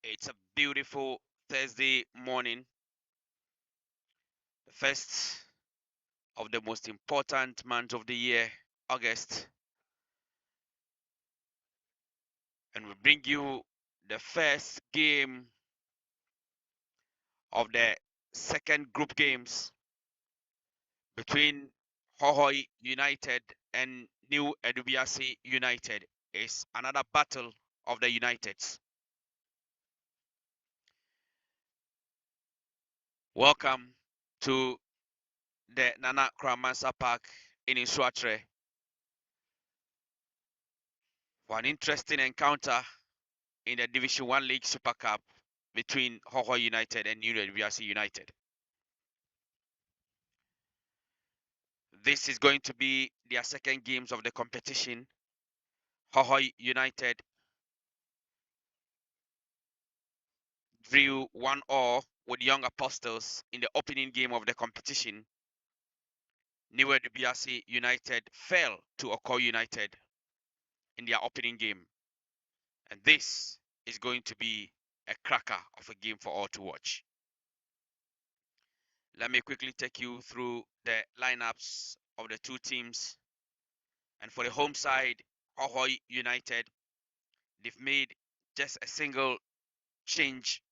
It's a beautiful Thursday morning, the first of the most important month of the year, August, and we bring you the first game of the second group games between Hohoe United and New Edubiase United. It's another battle of the Uniteds. Welcome to the Nana Kramansa Park in Nswatre for an interesting encounter in the Division 1 League Super Cup between Hohoe United and New Edubiase United. This is going to be their second games of the competition. Hohoe United drew 1-1 with Young Apostles in the opening game of the competition. New Edubiase United fell to Oko United in their opening game. And this is going to be a cracker of a game for all to watch. Let me quickly take you through the lineups of the two teams. And for the home side, Hohoe United, they've made just a single change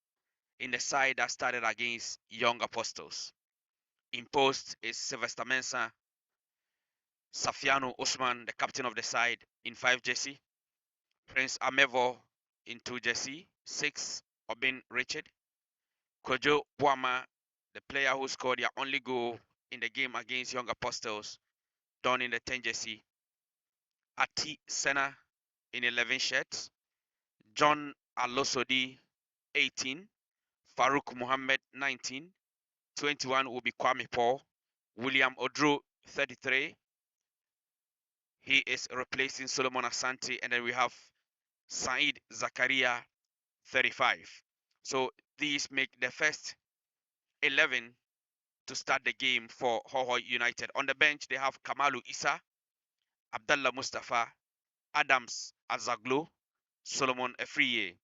in the side that started against Young Apostles. In post is Sylvester Mensah, Safiano Usman, the captain of the side, in 5 jersey. Prince Amevo in 2 jersey. 6, Obin Richard. Kojo Boama, the player who scored their only goal in the game against Young Apostles, done in the 10 jersey. Ati Senna in 11 shirts. John Alosodi, 18. Farouk Muhammad, 19. 21 will be Kwame Paul. William Odro, 33. He is replacing Solomon Ashanti. And then we have Said Zakaria, 35. So these make the first 11 to start the game for Hohoe United. On the bench, they have Kamalu Issa, Abdallah Mustafa, Adams Azaglo, Solomon Efriye,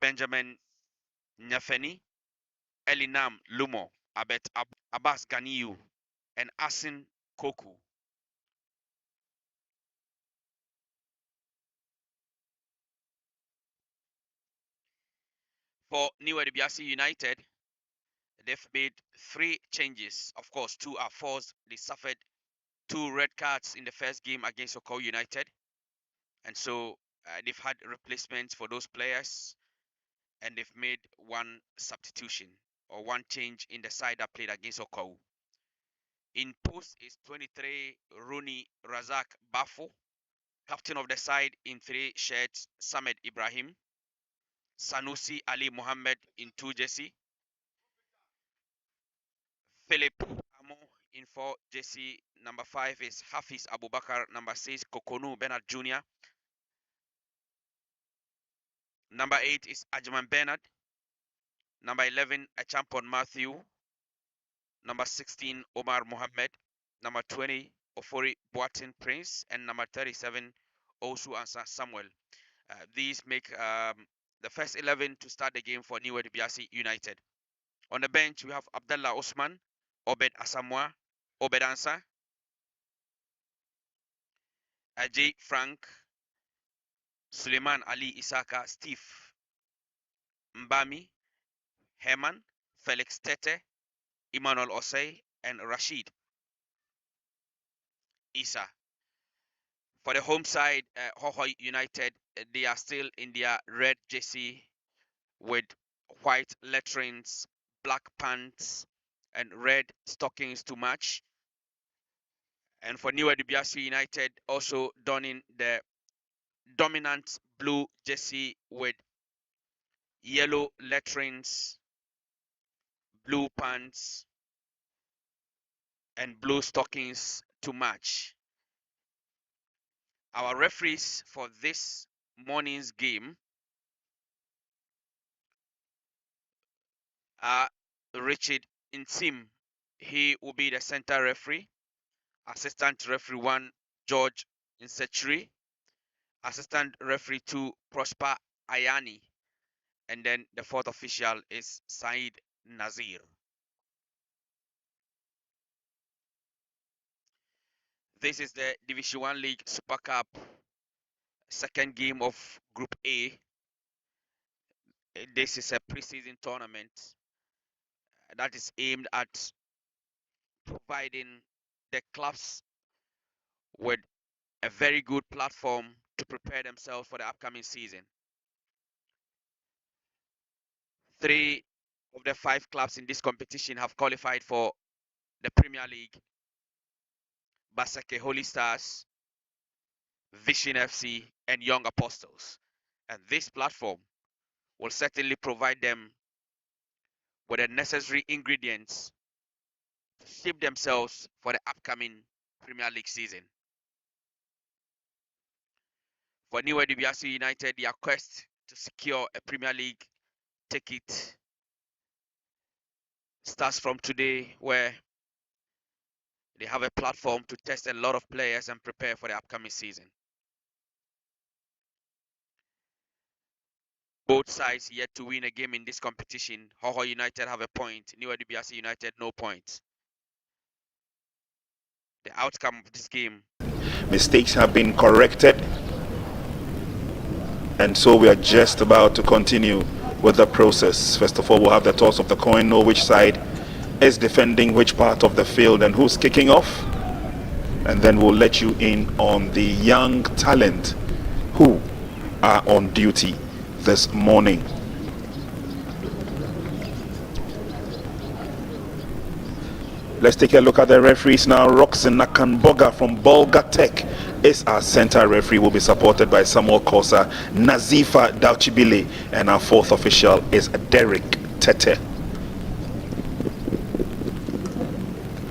Benjamin Nyafeni, Elinam Lumo, Abet Abbas Ganiyu, and Asin Koku. For New Edubiase United, they've made 3 changes. Of course, 2 are forced. They suffered 2 red cards in the first game against Oko United. And so they've had replacements for those players. And they've made 1 substitution or 1 change in the side that played against Oko. In post is 23 Rooney Razak Bafo, captain of the side in 3 shirts, Samed Ibrahim, Sanusi Ali Mohammed in 2 jersey, Philip Amo in 4 jersey. Number 5 is Hafiz Abubakar. Number 6, Kokonu Bernard Jr. Number 8 is Ajman Bernard. Number 11, Achampon Matthew. Number 16, Omar Mohammed. Number 20, Ofori Boatin Prince. And number 37, Osu Ansa Samuel. These make the first 11 to start the game for New Edubiase United. On the bench, we have Abdallah Osman, Obed Asamoah, Obed Ansa, Ajay Frank, Suleiman Ali Isaka, Steve Mbami, Herman, Felix Tete, Emmanuel Osei, and Rashid Isa. For the home side, Hohoe United, they are still in their red jersey with white letterings, black pants, and red stockings to match. And for New Edubiase United, also donning the dominant blue jersey with yellow letterings, blue pants, and blue stockings to match. Our referees for this morning's game are Richard Intim. He will be the center referee. Assistant referee 1, George Insechiri. Assistant referee 2, Prosper Ayani. And then the fourth official is Said Nazir. This is the Division 1 League Super Cup second game of Group A. This is a preseason tournament that is aimed at providing the clubs with a very good platform to prepare themselves for the upcoming season. 3 of the 5 clubs in this competition have qualified for the Premier League: Basake Holy Stars, Vision FC, and Young Apostles. And this platform will certainly provide them with the necessary ingredients to shape themselves for the upcoming Premier League season. For New Edubiase United, their quest to secure a Premier League ticket starts from today, where they have a platform to test a lot of players and prepare for the upcoming season. Both sides yet to win a game in this competition. Hohoe United have a point, New Edubiase United no points. The outcome of this game. Mistakes have been corrected, and so we are just about to continue with the process. First of all, we'll have the toss of the coin, know which side is defending which part of the field and who's kicking off, and then we'll let you in on the young talent who are on duty this morning. Let's take a look at the referees now. Roxen Nakanboga from Bolga Tech is our center referee. Will be supported by Samuel Kosa, Nazifa Dauchibile, and our fourth official is Derek Tete.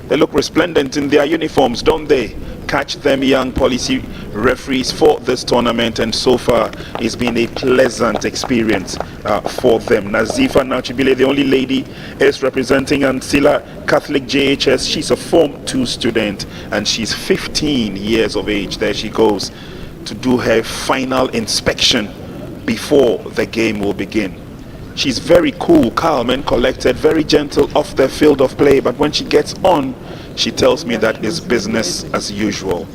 They look resplendent in their uniforms, don't they? Catch them, young policy referees for this tournament, and so far it's been a pleasant experience for them. Nazifa Nauchibile, the only lady, is representing Ancilla Catholic JHS. She's a Form 2 student and she's 15 years of age. There she goes to do her final inspection before the game will begin. She's very cool, calm and collected, very gentle off the field of play, but when she gets on, she tells me that it's business as usual.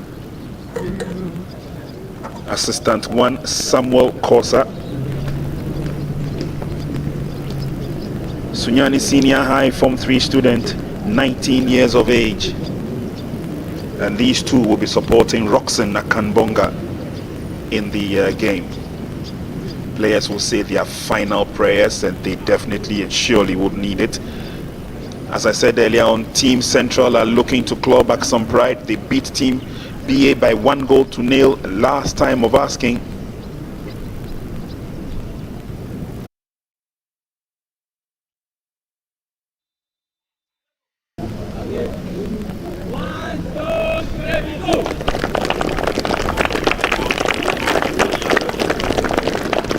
Assistant 1, Samuel Kosa. Sunyani Senior High Form 3 student, 19 years of age. And these two will be supporting Roxen Nakanbonga in the game. Players will say their final prayers, and they definitely and surely would need it. As I said earlier on, Team Central are looking to claw back some pride. They beat Team BA by 1-0 last time of asking.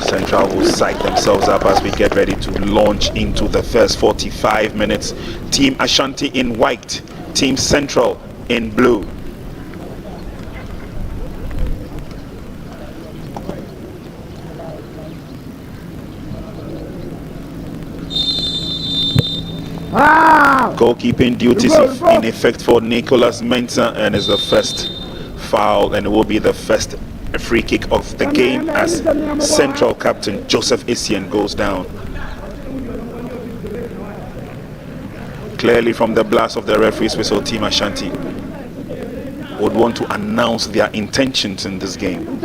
Central will psych themselves up as we get ready to launch into the first 45 minutes. Team Ashanti in white, Team Central in blue. Goalkeeping duties in effect for Nicholas Mensah, and is the first foul, and it will be the first free kick of the game as Central captain Joseph Essien goes down. Clearly from the blast of the referee's whistle, Team Ashanti would want to announce their intentions in this game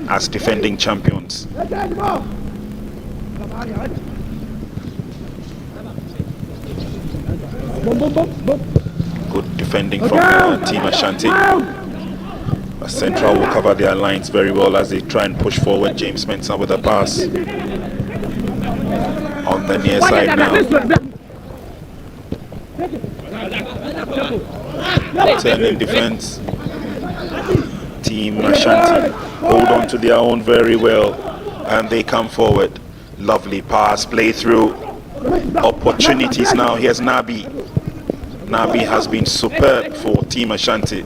as defending champions. Good defending from Team Ashanti. Central will cover their lines very well as they try and push forward. James Mensah with a pass on the near side now. Turning defense. Team Ashanti hold on to their own very well, and they come forward. Lovely pass, play through. Opportunities now. Here's Nabi. Nabi has been superb for Team Ashanti.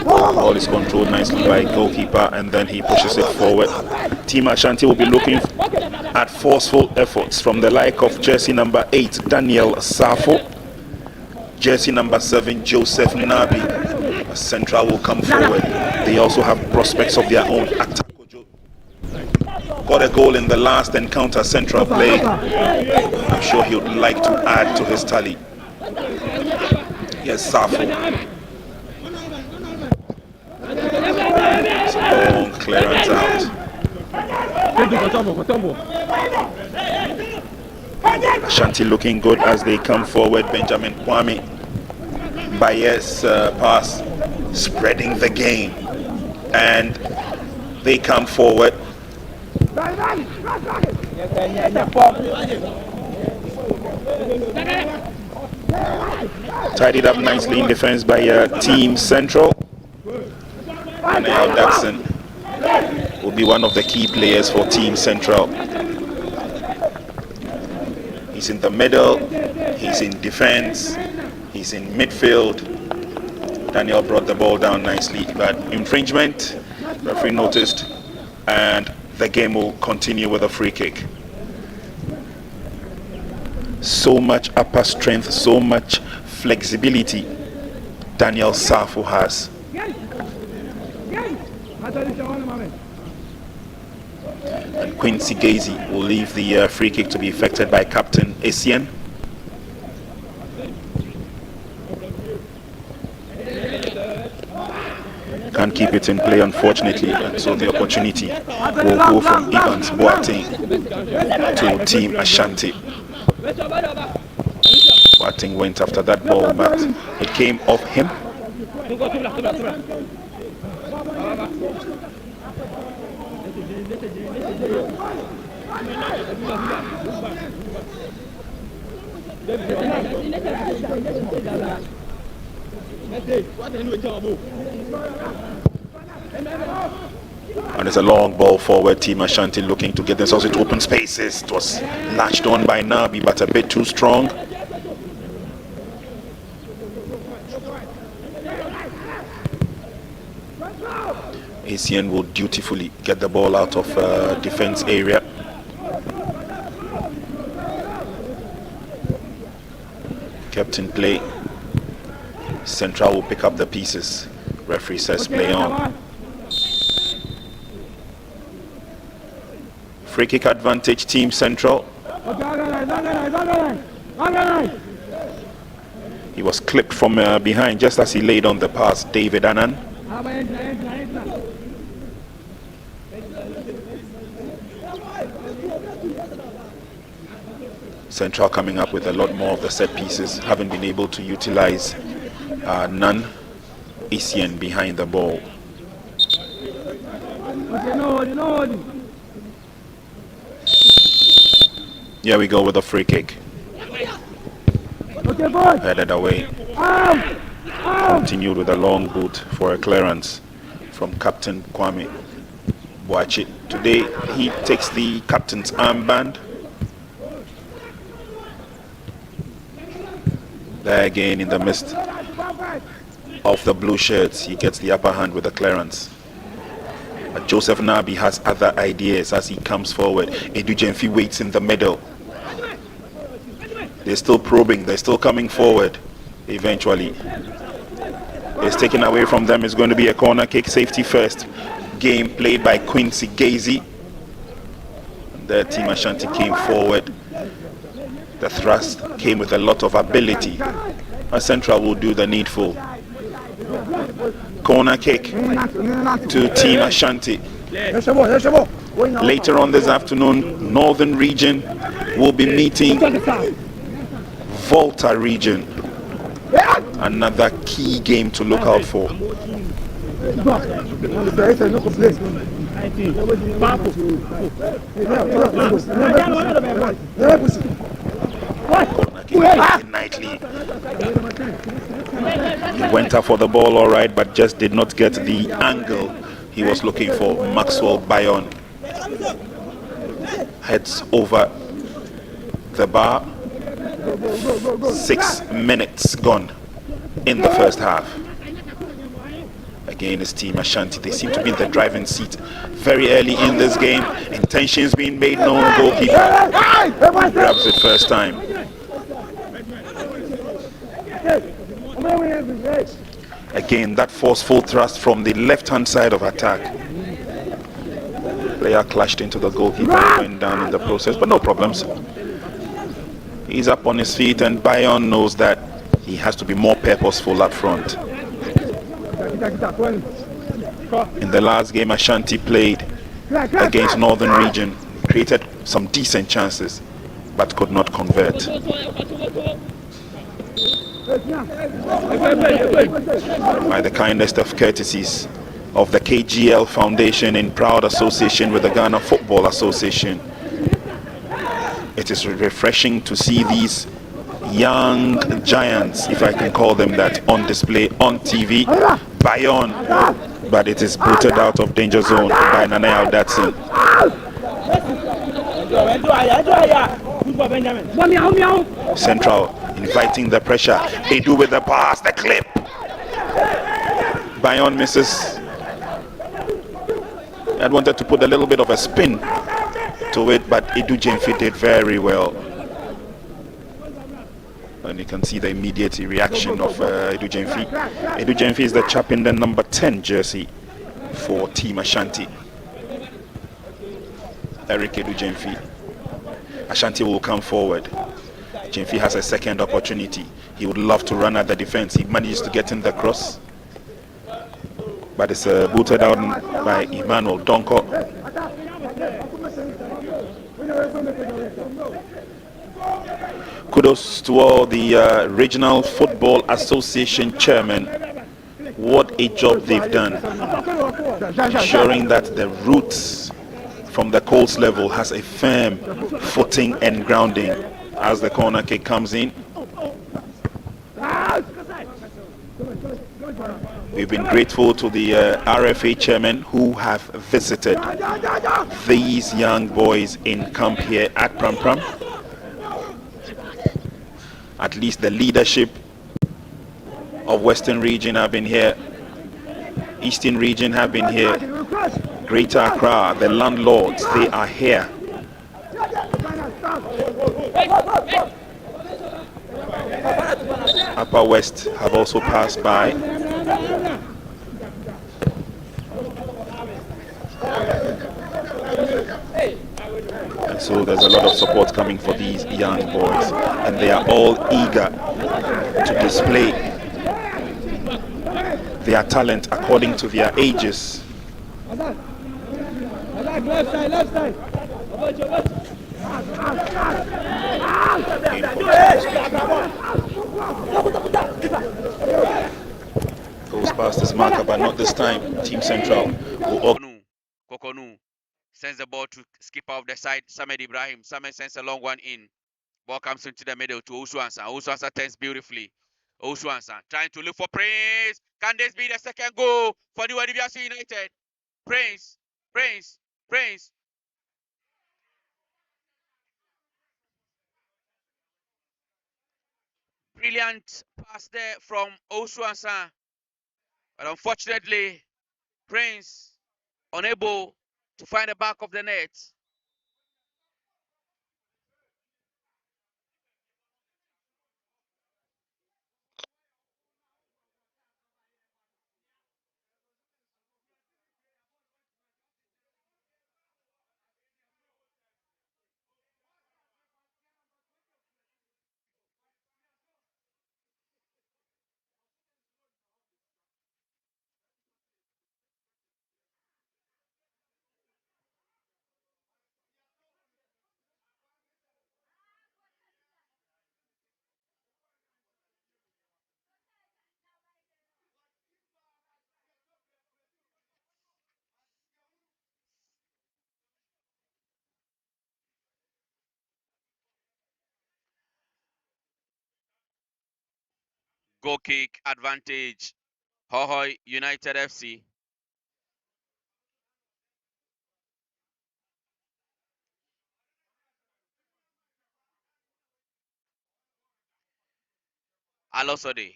Ball is controlled nicely by goalkeeper, and then he pushes it forward. Team Ashanti will be looking at forceful efforts from the like of jersey number 8, Daniel Safo. Jersey number 7, Joseph Nabi. Central will come forward. They also have prospects of their own. Got a goal in the last encounter Central played. I'm sure he would like to add to his tally. Yes, Safo. It's a long clearance out. Ashanti looking good as they come forward. Benjamin Kwame Bayes pass, spreading the game, and they come forward. Tidied up nicely in defense by Team Central. And now Jackson will be one of the key players for Team Central. He's in the middle, he's in defense, he's in midfield. Daniel brought the ball down nicely, but infringement, referee noticed, and the game will continue with a free kick. So much upper strength, so much flexibility Daniel Safo has. And Quincy Gazy will leave the free kick to be effected by Captain Essien. Can't keep it in play, unfortunately, and so the opportunity will go from Evans Boateng to Team Ashanti. Boateng went after that ball, but it came off him. And it's a long ball forward. Team Ashanti looking to get themselves into open spaces. It was latched on by Nabi, but a bit too strong. Essien will dutifully get the ball out of defense area. Kept in play. Central will pick up the pieces. Referee says play on. Free kick advantage, Team Central. He was clipped from behind just as he laid on the pass, David Annan. Central coming up with a lot more of the set pieces, haven't been able to utilize none. Essien behind the ball. Here we go with a free kick. Headed away. Continued with a long boot for a clearance from Captain Kwame Boachi. Today he takes the captain's armband. There again in the midst of the blue shirts, he gets the upper hand with the clearance. But Joseph Nabi has other ideas as he comes forward. Edubiase waits in the middle. They're still probing, they're still coming forward. Eventually, it's taken away from them. It's going to be a corner kick, safety first. Game played by Quincy Gazy. The Team Ashanti came forward. The thrust came with a lot of ability. A Central will do the needful. Corner kick to Team Ashanti. Later on this afternoon, Northern Region will be meeting Volta Region. Another key game to look out for. Nightly. He went up for the ball all right, but just did not get the angle he was looking for. Maxwell Bayon heads over the bar. 6 minutes gone in the first half. Again, it's Team Ashanti. They seem to be in the driving seat very early in this game. Intentions being made known. Goalkeeper grabs it first time. Again, that forceful thrust from the left-hand side of attack. Player clashed into the goalkeeper and went down in the process, but no problems. He's up on his feet, and Bayon knows that he has to be more purposeful up front. In the last game Ashanti played against Northern Region, created some decent chances but could not convert. By the kindest of courtesies of the KGL Foundation in proud association with the Ghana Football Association, it is refreshing to see these young giants, if I can call them that, on display on TV. Bayon, but it is booted out of danger zone by Nana Aldatsin. Central inviting the pressure. Edu with the pass, the clip. Bayon misses. I wanted to put a little bit of a spin to it, but Edubiase did very well. And you can see the immediate reaction of Edubiase. Edubiase is the chap in the number 10 jersey for Team Ashanti. Eric Edubiase. Ashanti will come forward. Jemfi has a second opportunity. He would love to run at the defense. He manages to get in the cross, but it's booted out by Emmanuel Donko. Kudos to all the Regional Football Association chairmen. What a job they've done, ensuring that the roots from the coast level has a firm footing and grounding as the corner kick comes in. We've been grateful to the RFA chairman who have visited these young boys in camp here at Pram Pram. At least the leadership of Western Region have been here. Eastern Region have been here. Greater Accra, the landlords, they are here. Upper West have also passed by. And so there's a lot of support coming for these young boys, and they are all eager to display their talent according to their ages. Left side. Goes past this marker, but not this time. Team Central Kokonu sends the ball to skipper of the side, Samed Ibrahim. Samed sends a long one in. Ball comes into the middle to Osuansa. Osuansa turns beautifully. Osuansa trying to look for Prince. Can this be the second goal for the Edubiase United? Prince. Brilliant pass there from Osuansa. But unfortunately, Prince unable to find the back of the net. Goal kick advantage. Hohoe United FC. Alosode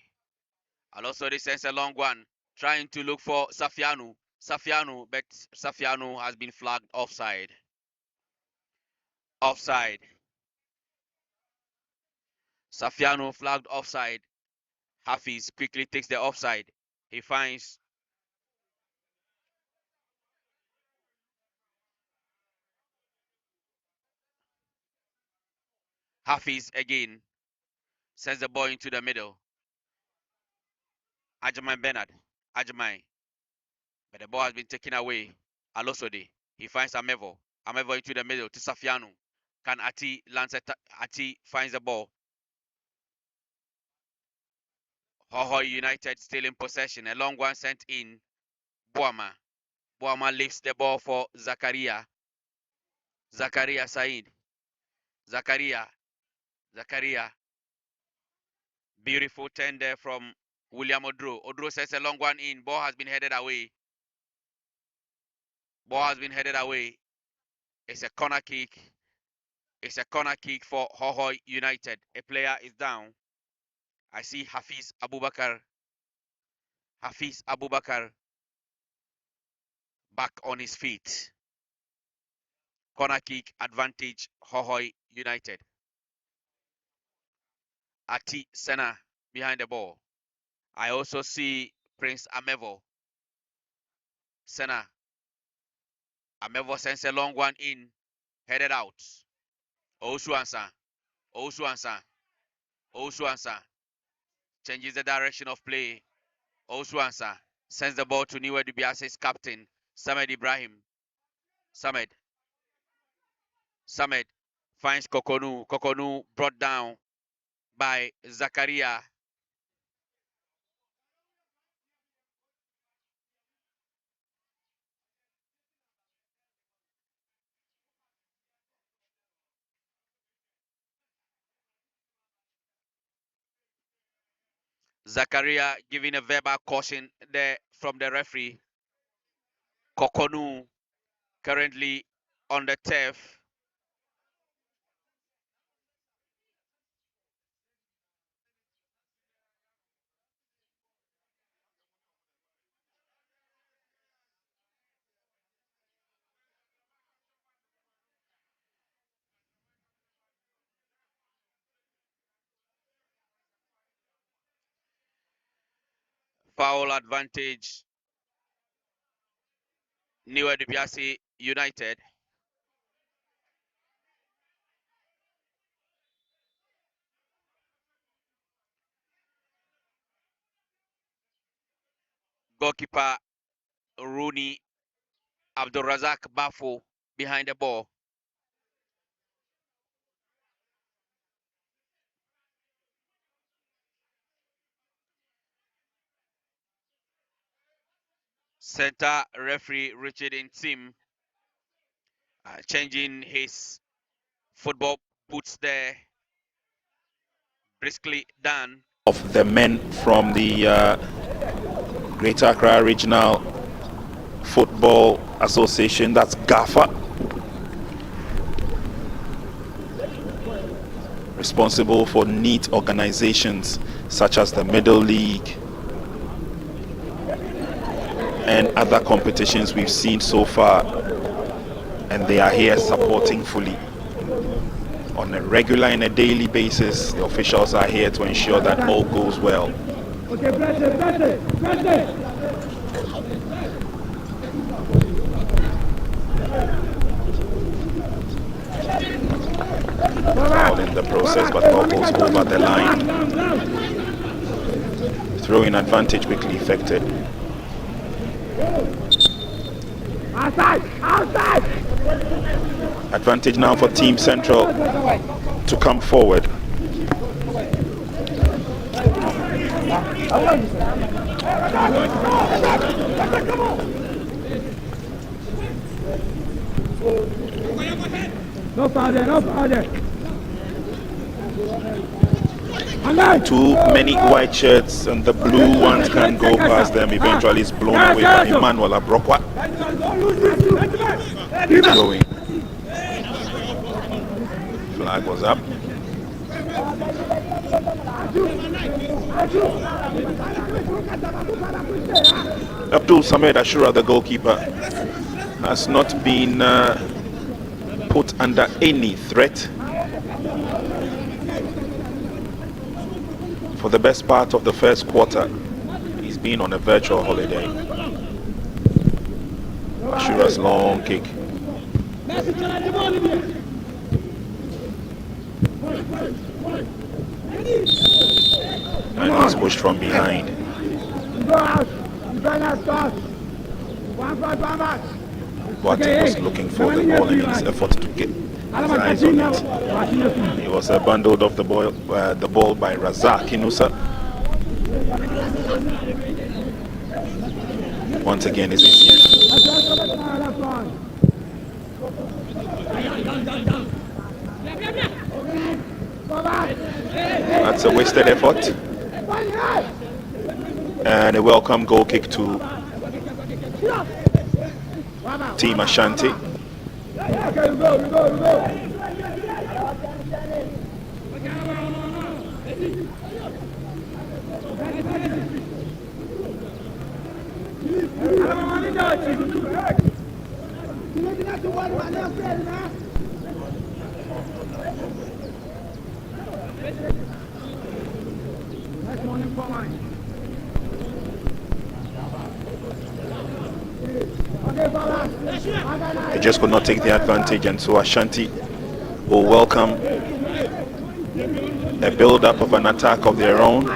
Alosode sends a long one, trying to look for Safianu. But Safianu has been flagged offside. Offside. Safianu flagged offside. Hafiz quickly takes the offside. He finds Hafiz again. Sends the ball into the middle. Ajamai Bernard. Ajamai. But the ball has been taken away. Alosode. He finds Amevo. Amevo into the middle to Safianu. Can Ati lance it? Ati finds the ball. Hohoe United still in possession. A long one sent in. Boama. Boama lifts the ball for Zakaria. Zakaria Said. Zakaria. Beautiful turn there from William Odro. Odro sends a long one in. Ball has been headed away. It's a corner kick. It's a corner kick for Hohoe United. A player is down. I see Hafiz Abubakar back on his feet. Corner kick advantage Hohoe United. Ati Sena behind the ball. I also see Prince Amevo. Sena. Amevo sends a long one in. Headed out. Osuansa. Changes the direction of play. Osuansa sends the ball to New Edubiase's captain, Samed Ibrahim. Samed finds Kokonu. Kokonu brought down by Zakaria. Zakaria giving a verbal caution there from the referee. Kokonu currently on the turf. Foul advantage. New Edubiase United. Goalkeeper Rooney Abdulrazak Bafo behind the ball. Center referee Richard Intim changing his football boots there. Briskly done. Of the men from the Greater Accra Regional Football Association, that's GAFA, responsible for neat organizations such as the Middle League and other competitions we've seen so far, and they are here supporting fully on a regular and a daily basis. The officials are here to ensure that all goes well. Okay, press it. All in the process, but ball goes over the line. Throwing advantage quickly effected. Outside! Advantage now for Team Central to come forward. No foul there. Too many white shirts and the blue ones can't go past them. Eventually it's blown away by Emmanuel Abrokwa. Keep going. Flag was up. Abdul Samed Ashura, the goalkeeper, has not been put under any threat for the best part of the first quarter. He's been on a virtual holiday. Ashura's long kick. And he's pushed from behind. Boateng was looking for the ball in his effort to get his eyes on it. He was bundled off the ball by Razak Inusa. Once again, is Isian. That's a wasted effort. And a welcome goal kick to Team Ashanti. They just could not take the advantage, and so Ashanti will welcome a build-up of an attack of their own.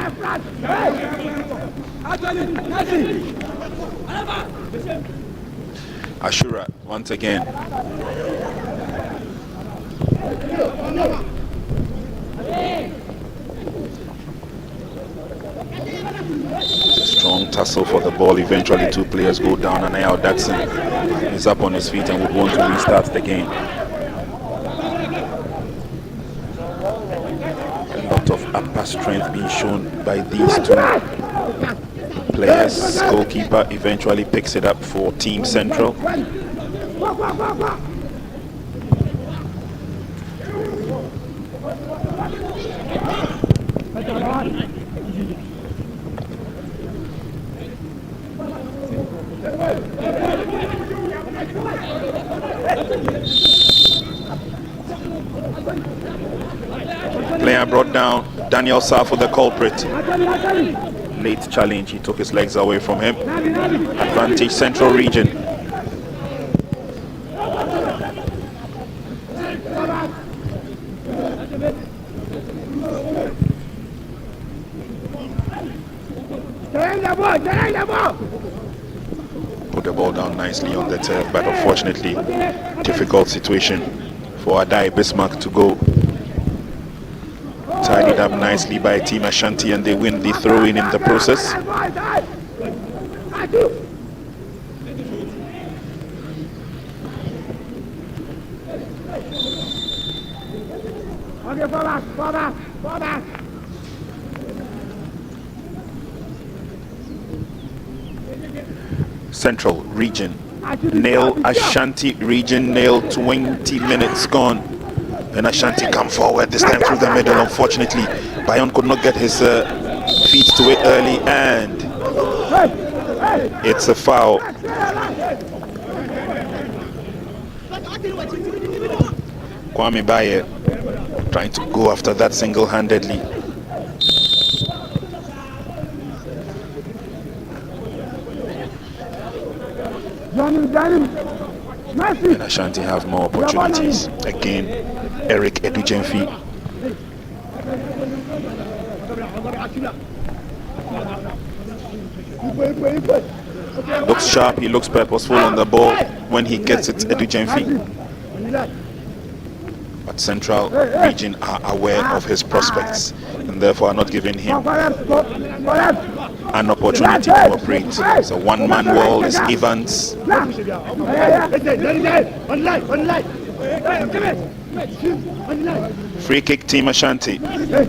Ashura once again. Strong tussle for the ball. Eventually two players go down, and now Datsun is up on his feet and would want to restart the game. A lot of upper strength being shown by these two players. Goalkeeper eventually picks it up for Team Central. Player brought down. Daniel Safo, the culprit. Late challenge, he took his legs away from him. Advantage Central Region. Put the ball down nicely on the turf, but unfortunately difficult situation for Adai Bismarck to go. Tidied up nicely by Team Ashanti, and they win the throw-in the process. Central Region nil, Ashanti Region nil. 20 minutes gone. And Ashanti come forward this time through the middle. Unfortunately, Bayon could not get his feet to it early, and it's a foul. Kwame Baye trying to go after that single-handedly. And Ashanti have more opportunities. Again, Eric Edubiase. Looks sharp, he looks purposeful on the ball. When he gets it, Edubiase. But Central Region are aware of his prospects and therefore are not giving him an opportunity to operate. It's a one-man wall. It's Evans. Free kick, Team Ashanti. Behind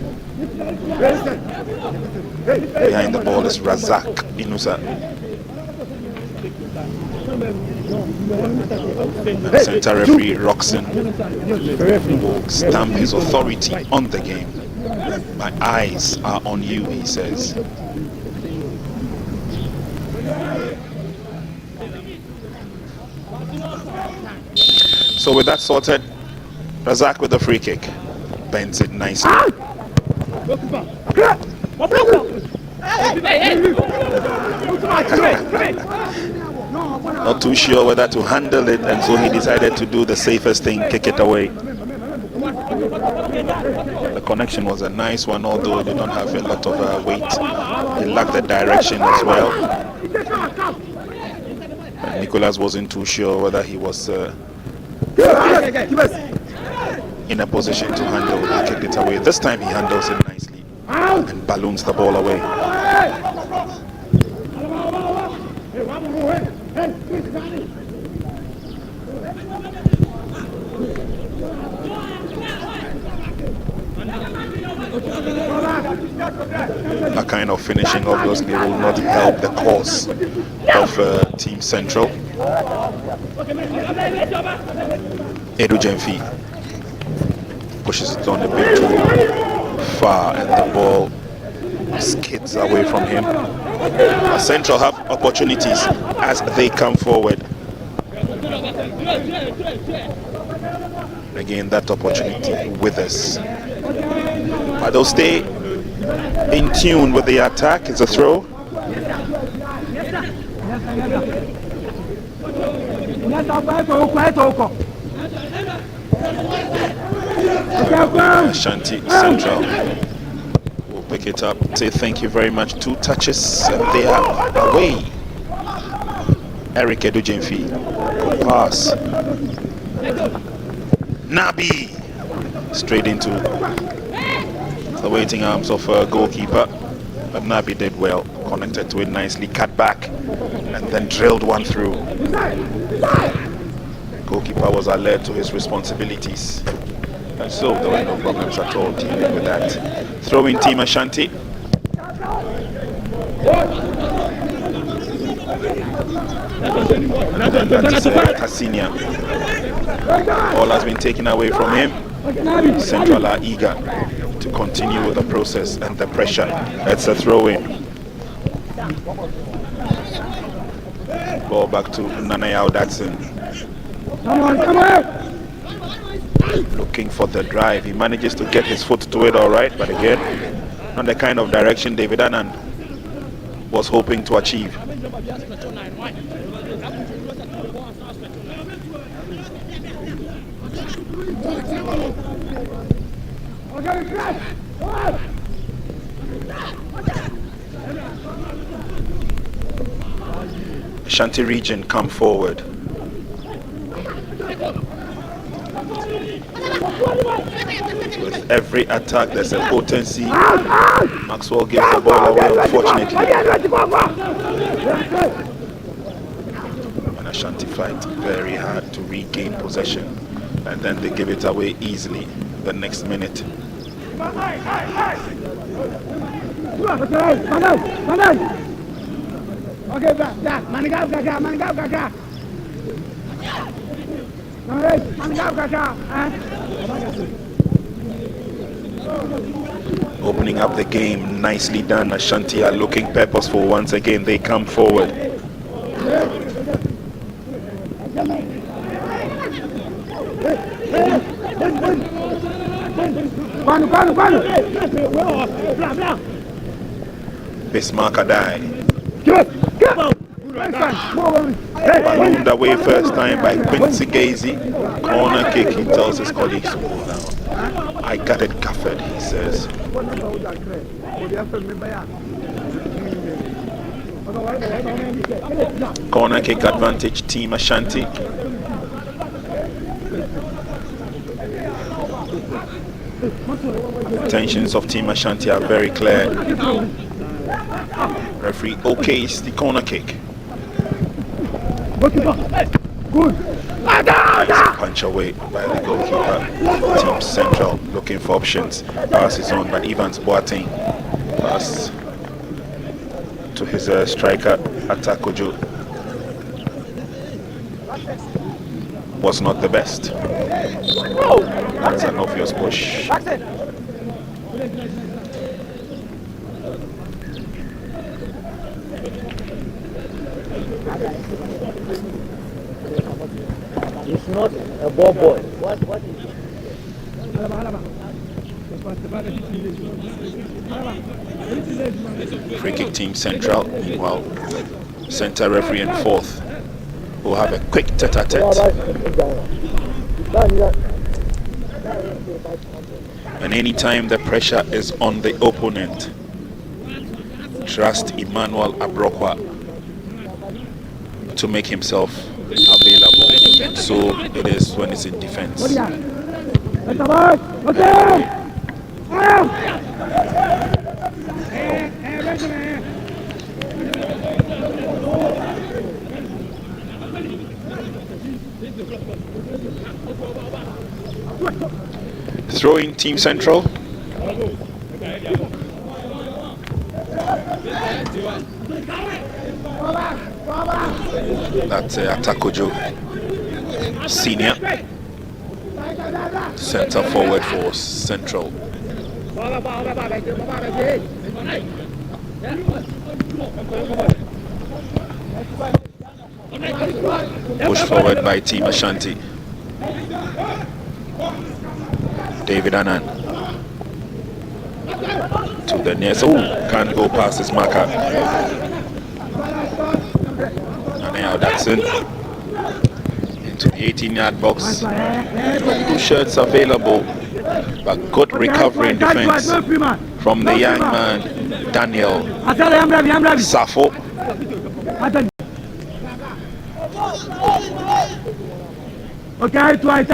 the ball is Razak Inusa. Center referee Roxon will stamp his authority on the game. My eyes are on you, he says. So with that sorted, Razak with the free kick. Bends it nicely. Not too sure whether to handle it, and so he decided to do the safest thing, kick it away. The connection was a nice one, although it did not have a lot of weight. It lacked the direction as well. And Nicholas wasn't too sure whether he was in a position to handle. He kicked it away. This time he handles it nicely and balloons the ball away. That kind of finishing obviously will not help the cause of Team Central. Edubiase pushes it on a bit too far and the ball skids away from him. Central have opportunities as they come forward. Again, that opportunity withers. But they'll stay in tune with the attack. It's a throw. Ashanti Central will pick it up. Say thank you very much. 2 touches and they are away. Eric Edubiase. Good pass. Nabi straight into the waiting arms of a goalkeeper, but Nabi did well, connected to it nicely, cut back and then drilled one through. Goalkeeper was alert to his responsibilities, and so there were no problems at all dealing with that. Throw in Team Ashanti. Hassinia. All has been taken away from him. Central are eager to continue with the process and the pressure. It's a throw-in. Ball back to Nanayao Datsun. Looking for the drive. He manages to get his foot to it all right, but again, not the kind of direction David Annan was hoping to achieve. Ashanti region come forward. With every attack there's a potency. Maxwell gives the ball away, unfortunately. And Ashanti fight very hard to regain possession, and then they give it away easily the next minute. Opening up the game, nicely done. Ashanti are looking purposeful once again. They come forward. Bismarck Adai. Ballooned away first time by Quincy Gazy. Corner kick, he tells his colleagues to go down. I got it covered, he says. Corner kick advantage, Team Ashanti. The intentions of Team Ashanti are very clear. Referee okays the corner kick. Good. Punch away by the goalkeeper. Team Central looking for options. Pass is on, but Evans Boateng pass to his striker Atakojo was not the best. That's an obvious push. It's not a ball boy. What is it? Free kick team central. Meanwhile, center referee and fourth will have a quick tete-a-tete. And anytime the pressure is on the opponent, trust Emmanuel Abrokwa to make himself available. And so it is when it's in defense. Throwing team central. That's Atakojo, senior center forward for central. Push forward by Team Ashanti. David Annan to the nearest. Oh, can't go past his marker. And now Daxon into the 18-yard box. Two shirts available, but good recovery in defense from the young man Daniel Safo. Okay, twice.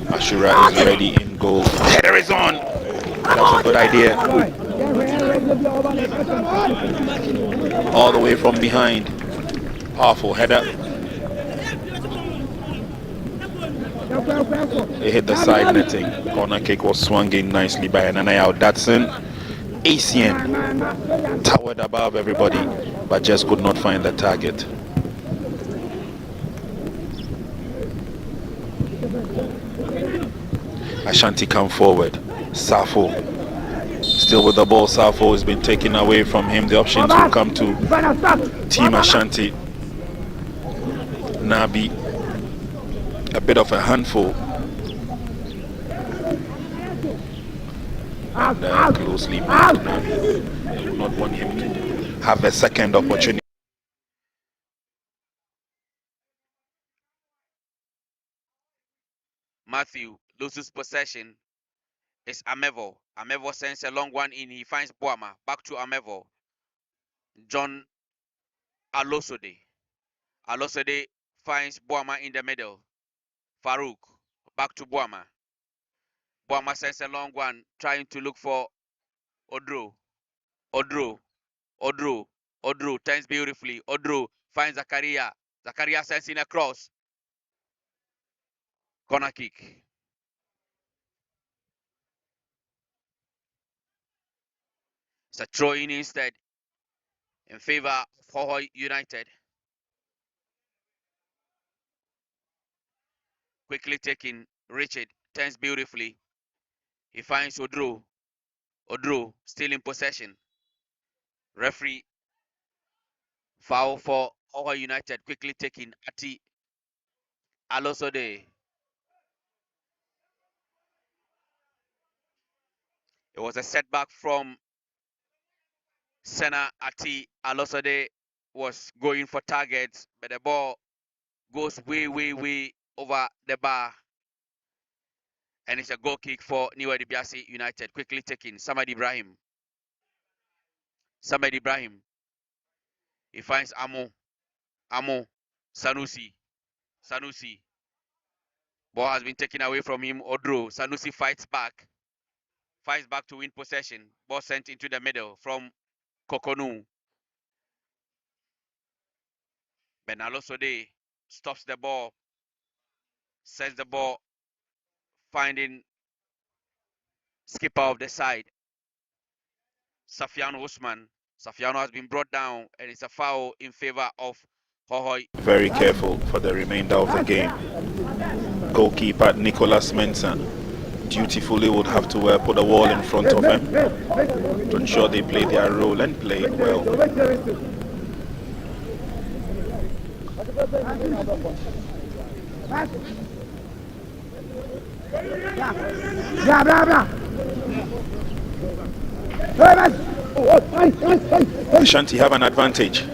Ashura is ready in goal. Header is on. That was a good idea. All the way from behind. Powerful header. It hit the side netting. Corner kick was swung in nicely by Ananayao Datsun. Asian towered above everybody, but just could not find the target. Ashanti come forward. Safo still with the ball. Safo has been taken away from him. The options will come to Team Ashanti. Nabi, a bit of a handful. And closely moved Nabi. I do not want him to have a second opportunity. Matthew loses possession. It's Amevo. Amevo sends a long one in. He finds Boama. Back to Amevo. John Alosode. Alosode finds Boama in the middle. Farouk. Back to Boama. Boama sends a long one, trying to look for Odro. Odro turns beautifully. Odro finds Zakaria. Zakaria sends in a cross. Corner kick. It's a throw-in instead in favor of Hohoe United. Quickly taken. Richard turns beautifully. He finds Odro. Odro still in possession. Referee foul for Hohoe United. Quickly taken. Ati Alosode. It was a setback from Senna. Ati Alosode was going for targets, but the ball goes way over the bar. And it's a goal kick for New Edubiase United. Quickly taken. Samad Ibrahim. He finds Amo. Sanusi. Ball has been taken away from him. Odro. Sanusi fights back to win possession. Ball sent into the middle from Kokonu. Benalosode stops the ball. Sends the ball. Finding skipper of the side. Safiano Usman. Safiano has been brought down, and it's a foul in favor of Hohoe. Very careful for the remainder of the game. Goalkeeper Nicholas Mensah dutifully would have to put a wall in front of him to ensure they play their role and play it well. Ashanti have an advantage.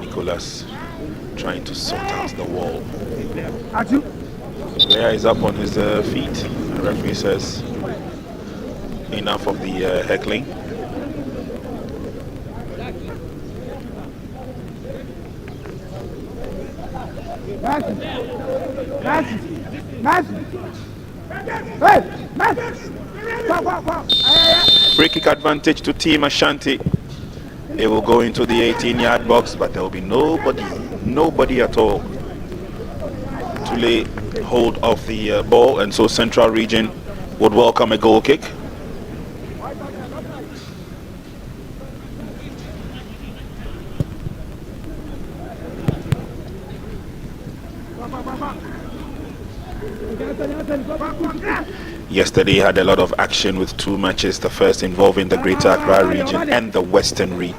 Nicholas trying to sort out the wall. The player is up on his feet. The referee says enough of the heckling. Free kick advantage to Team Ashanti. They will go into the 18-yard box, but there will be nobody at all to lay hold of the ball, and so Central Region would welcome a goal kick. Yesterday had a lot of action with two matches, the first involving the Greater Accra region and the Western region.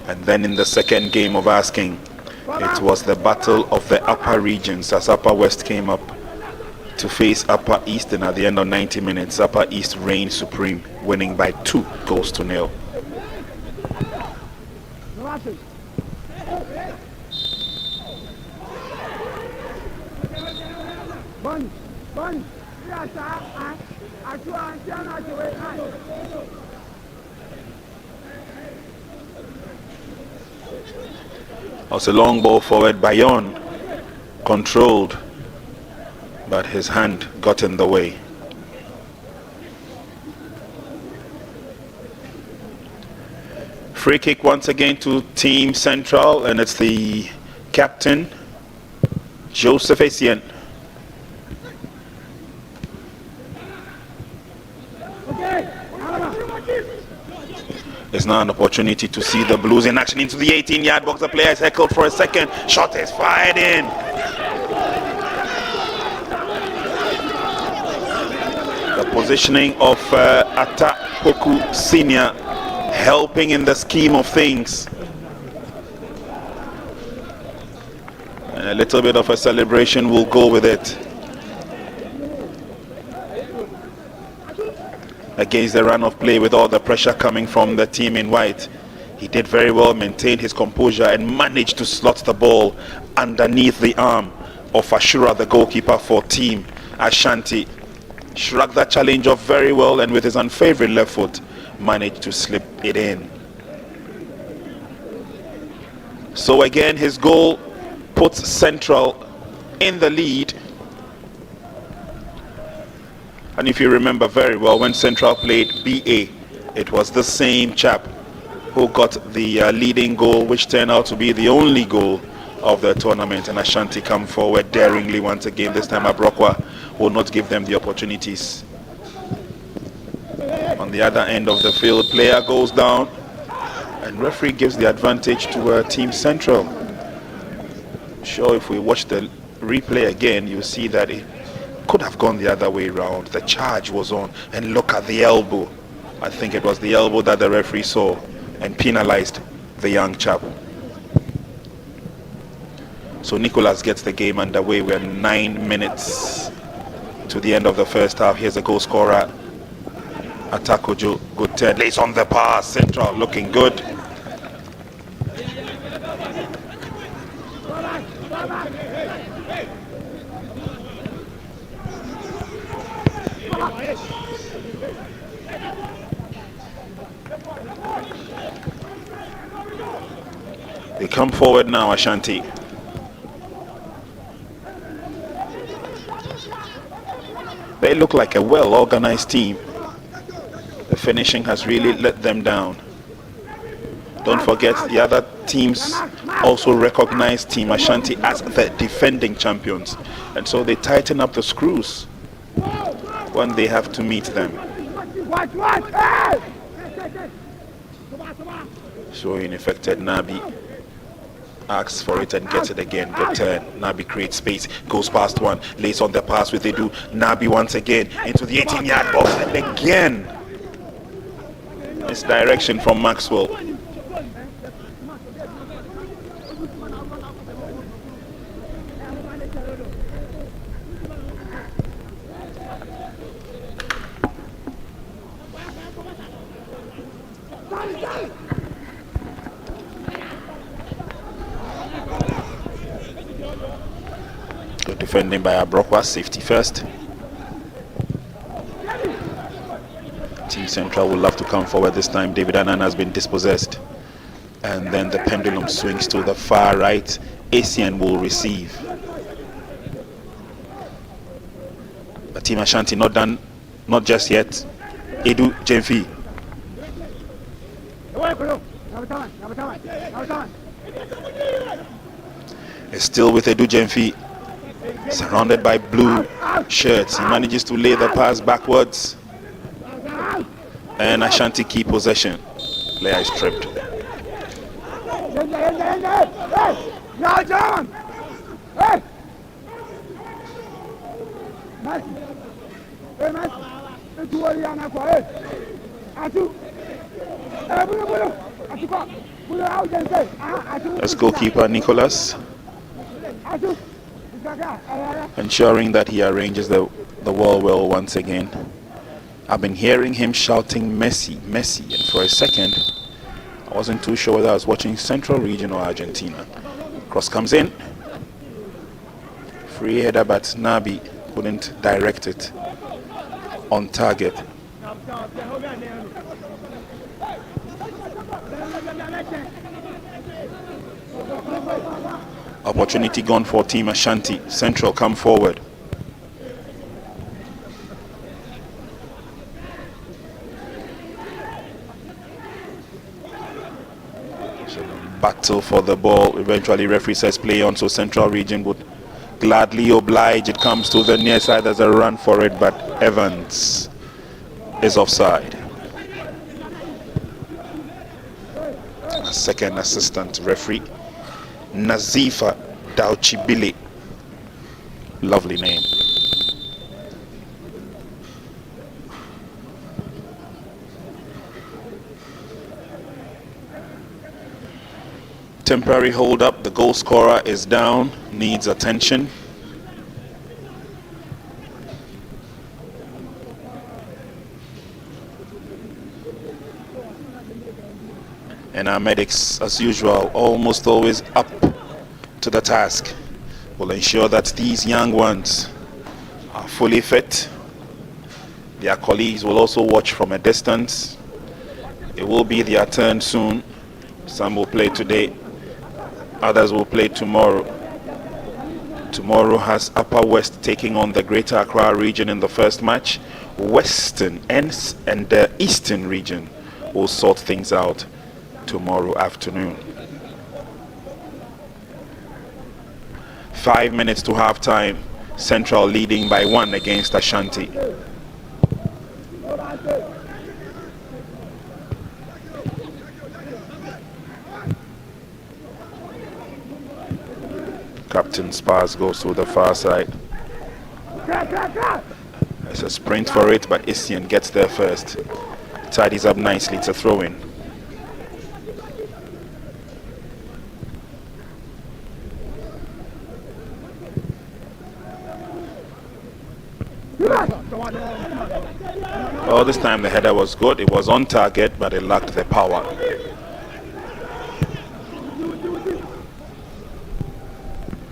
And then in the second game of asking, it was the battle of the upper regions as Upper West came up to face Upper East, and at the end of 90 minutes, Upper East reigned supreme, winning by 2-0. Also long ball forward, Bayon controlled, but his hand got in the way. Free kick once again to Team Central, and it's the captain, Joseph Essien. There's now an opportunity to see the Blues in action into the 18-yard box. The player is heckled for a second. Shot is fired in. The positioning of Atta Poku Senior helping in the scheme of things. And a little bit of a celebration will go with it. Against the run of play with all the pressure coming from the team in white, he did very well, maintained his composure and managed to slot the ball underneath the arm of Ashura, the goalkeeper for Team Ashanti. Shrugged that challenge off very well, and with his unfavourite left foot managed to slip it in. So again, his goal puts Central in the lead. And if you remember very well, when Central played BA, it was the same chap who got the leading goal, which turned out to be the only goal of the tournament. And Ashanti come forward daringly once again. This time Abrokwa will not give them the opportunities. On the other end of the field, player goes down, and referee gives the advantage to Team Central. Sure, if we watch the replay again, you'll see that it could have gone the other way around. The charge was on, and look at the elbow. I think it was the elbow that the referee saw and penalized the young chap. So Nicholas gets the game underway. We're 9 minutes to the end of the first half. Here's a goal scorer, Atakojo. Good turn, lays on the pass. Central looking good. They come forward now, Ashanti. They look like a well-organized team. The finishing has really let them down. Don't forget, the other teams also recognize Team Ashanti as the defending champions. And so they tighten up the screws when they have to meet them. Showing affected Nabi. Asks for it and gets it again. Good turn. Nabi creates space. Goes past one. Lays on the pass with Edu. Nabi once again into the 18-yard box. And again. Misdirection from Maxwell. Good defending by Abrokwa. Safety first. Team Central will love to come forward this time. David Annan has been dispossessed. And then the pendulum swings to the far right. Asian will receive. But Team Ashanti not done, not just yet. Edu Jemfi. Is still with Edu Jemfi. Surrounded by blue shirts. He manages to lay the pass backwards. And Ashanti keep possession. Player is tripped. That's goalkeeper Nicholas, ensuring that he arranges the wall well once again. I've been hearing him shouting Messi, Messi, and for a second I wasn't too sure whether I was watching Central Region or Argentina. Cross comes in. Free header, but Nabi couldn't direct it on target. Opportunity gone for Team Ashanti. Central come forward. Battle for the ball. Eventually referee says play on, so Central Region would gladly oblige. It comes to the near side. There's a run for it, but Evans is offside. A second assistant referee, Nazifa Dauchibili. Lovely name. Temporary hold up. The goal scorer is down, needs attention. And our medics, as usual, almost always up to the task. Will ensure that these young ones are fully fit. Their colleagues will also watch from a distance. It will be their turn soon. Some will play today, others will play tomorrow. Tomorrow has Upper West taking on the Greater Accra region in the first match. Western and the Eastern region will sort things out tomorrow afternoon. 5 minutes to half time. Central leading by 1 against Ashanti. Captain Spars goes to the far side. There's a sprint for it, but Isian gets there first. Tidies up nicely. It's a throw-in. Oh, this time the header was good. It was on target, but it lacked the power.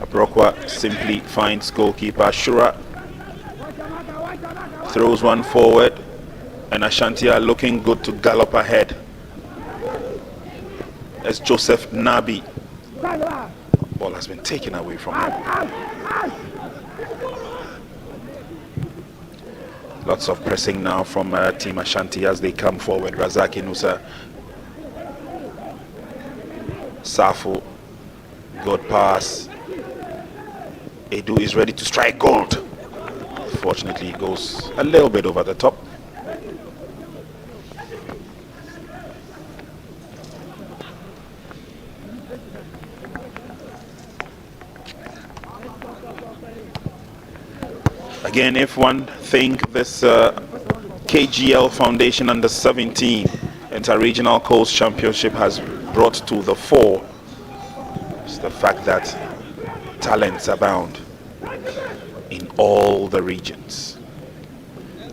Abrokwa simply finds goalkeeper Shura. Throws one forward, and Ashanti are looking good to gallop ahead. As Joseph Nabi. Ball has been taken away from him. Lots of pressing now from Team Ashanti as they come forward. Razaki Nusa Safu, good pass. Edu is ready to strike gold. Fortunately, it goes a little bit over the top. Again, if one think this KGL Foundation Under 17 Inter-Regional Coast Championship has brought to the fore, it's the fact that talents abound in all the regions.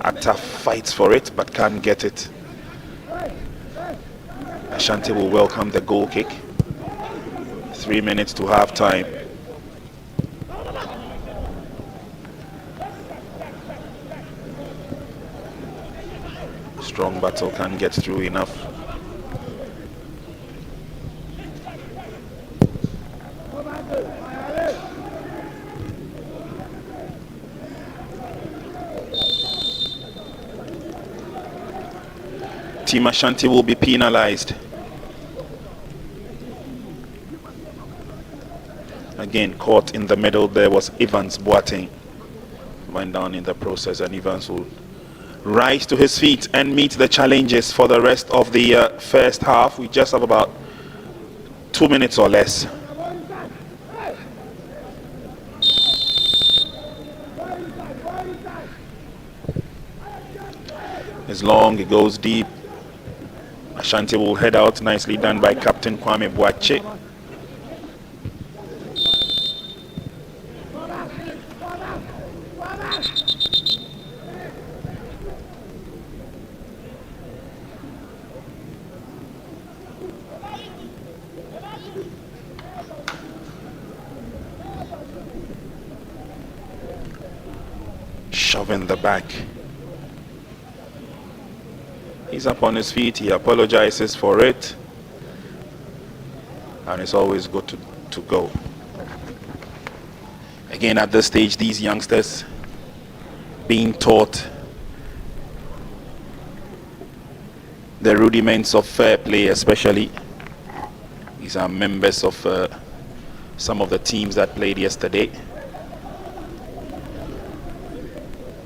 Atta fights for it but can't get it. Ashanti will welcome the goal kick. 3 minutes to half time. Strong battle, can't get through enough. Team Ashanti will be penalized. Again, caught in the middle there was Evans Boateng. Went down in the process, and Evans will rise to his feet and meet the challenges for the rest of the first half. We just have about 2 minutes or less. It's long, it goes deep. Ashanti will head out, nicely done by Captain Kwame Boache. Shove in the back. He's up on his feet, he apologizes for it, and it's always good to go. Again, at this stage, these youngsters being taught the rudiments of fair play, especially. These are members of some of the teams that played yesterday.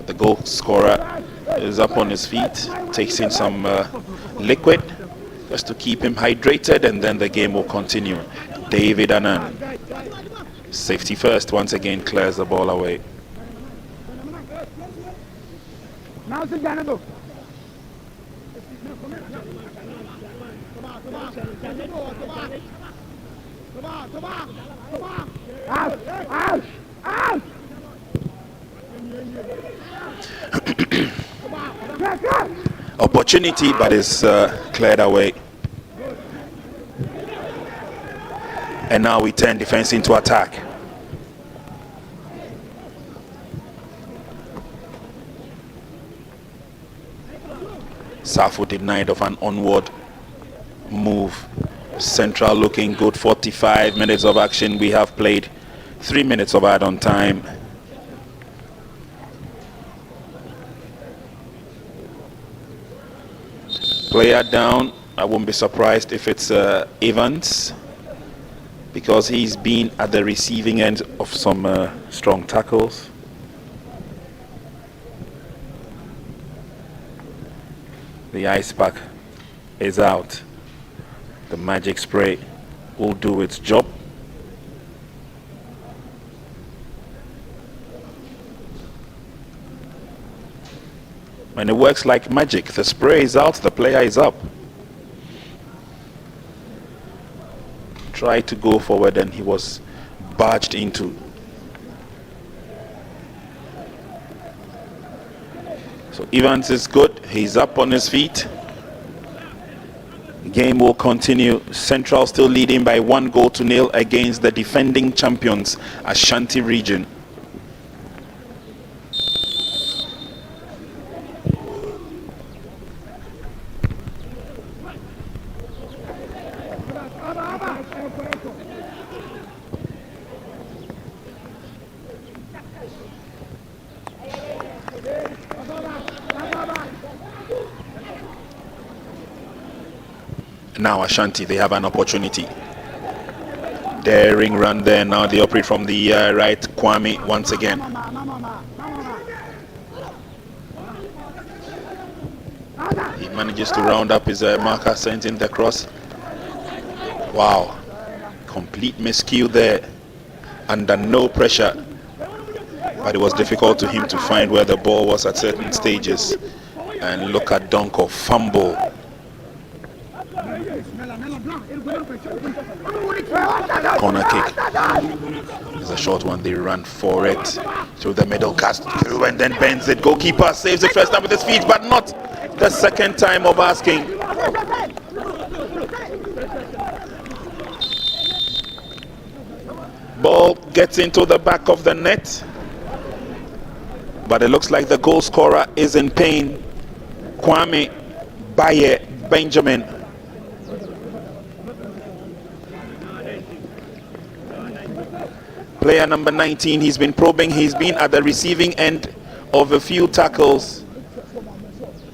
The goal scorer is up on his feet, takes in some liquid just to keep him hydrated, and then the game will continue. David Annan, safety first, once again clears the ball away. Now sit down and go. Out! Out! Out! Opportunity, but it's cleared away. And now we turn defense into attack. Safu denied of an onward move. Central looking good. 45 minutes of action. We have played 3 minutes of add-on time. Player down. I won't be surprised if it's Evans, because he's been at the receiving end of some strong tackles. The ice pack is out. The magic spray will do its job. When it works like magic, the spray is out, the player is up. Tried to go forward and he was barged into. So Evans is good, he's up on his feet. Game will continue. Central still leading by 1-0 against the defending champions, Ashanti region. Now Ashanti, they have an opportunity. daring run there. Now they operate from the right. Kwame once again. He manages to round up his marker, sending the cross. Wow, complete miscue there, under no pressure. But it was difficult to him to find where the ball was at certain stages. And look at Donko, fumble. Corner kick. It's a short one. They run for it through the middle, cast through, and then bends it. Goalkeeper saves it first time with his feet, but not the second time of asking. Ball gets into the back of the net, but it looks like the goal scorer is in pain. Kwame Baye Benjamin. Player number 19, he's been probing, he's been at the receiving end of a few tackles,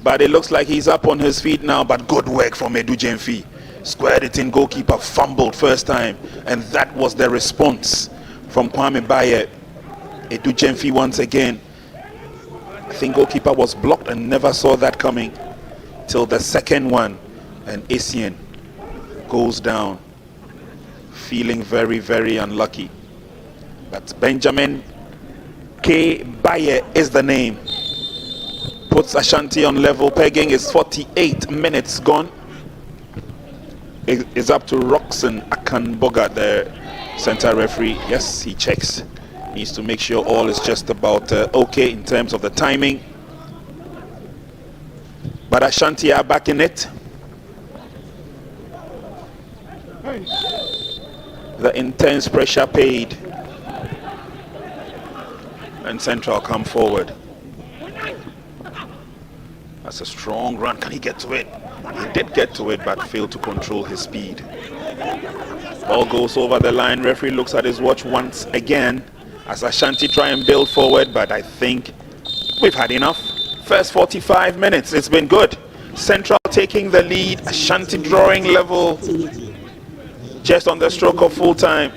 but it looks like he's up on his feet now. But good work from Edubiase. Squared it in, goalkeeper fumbled first time, and that was the response from Kwame Baye. Edubiase once again. I think goalkeeper was blocked and never saw that coming till the second one, and Asian goes down feeling very, very unlucky. But Benjamin K. Baye is the name. Puts Ashanti on level pegging. Is 48 minutes gone. It is up to Roxon Akanboga, the center referee. Yes, he checks. Needs to make sure all is just about okay in terms of the timing. But Ashanti are back in it. The intense pressure paid. And Central come forward. That's a strong run. Can he get to it? He did get to it, but failed to control his speed. Ball goes over the line. Referee looks at his watch once again as Ashanti try and build forward, but I think we've had enough. First 45 minutes, it's been good. Central taking the lead. Ashanti drawing level just on the stroke of full time.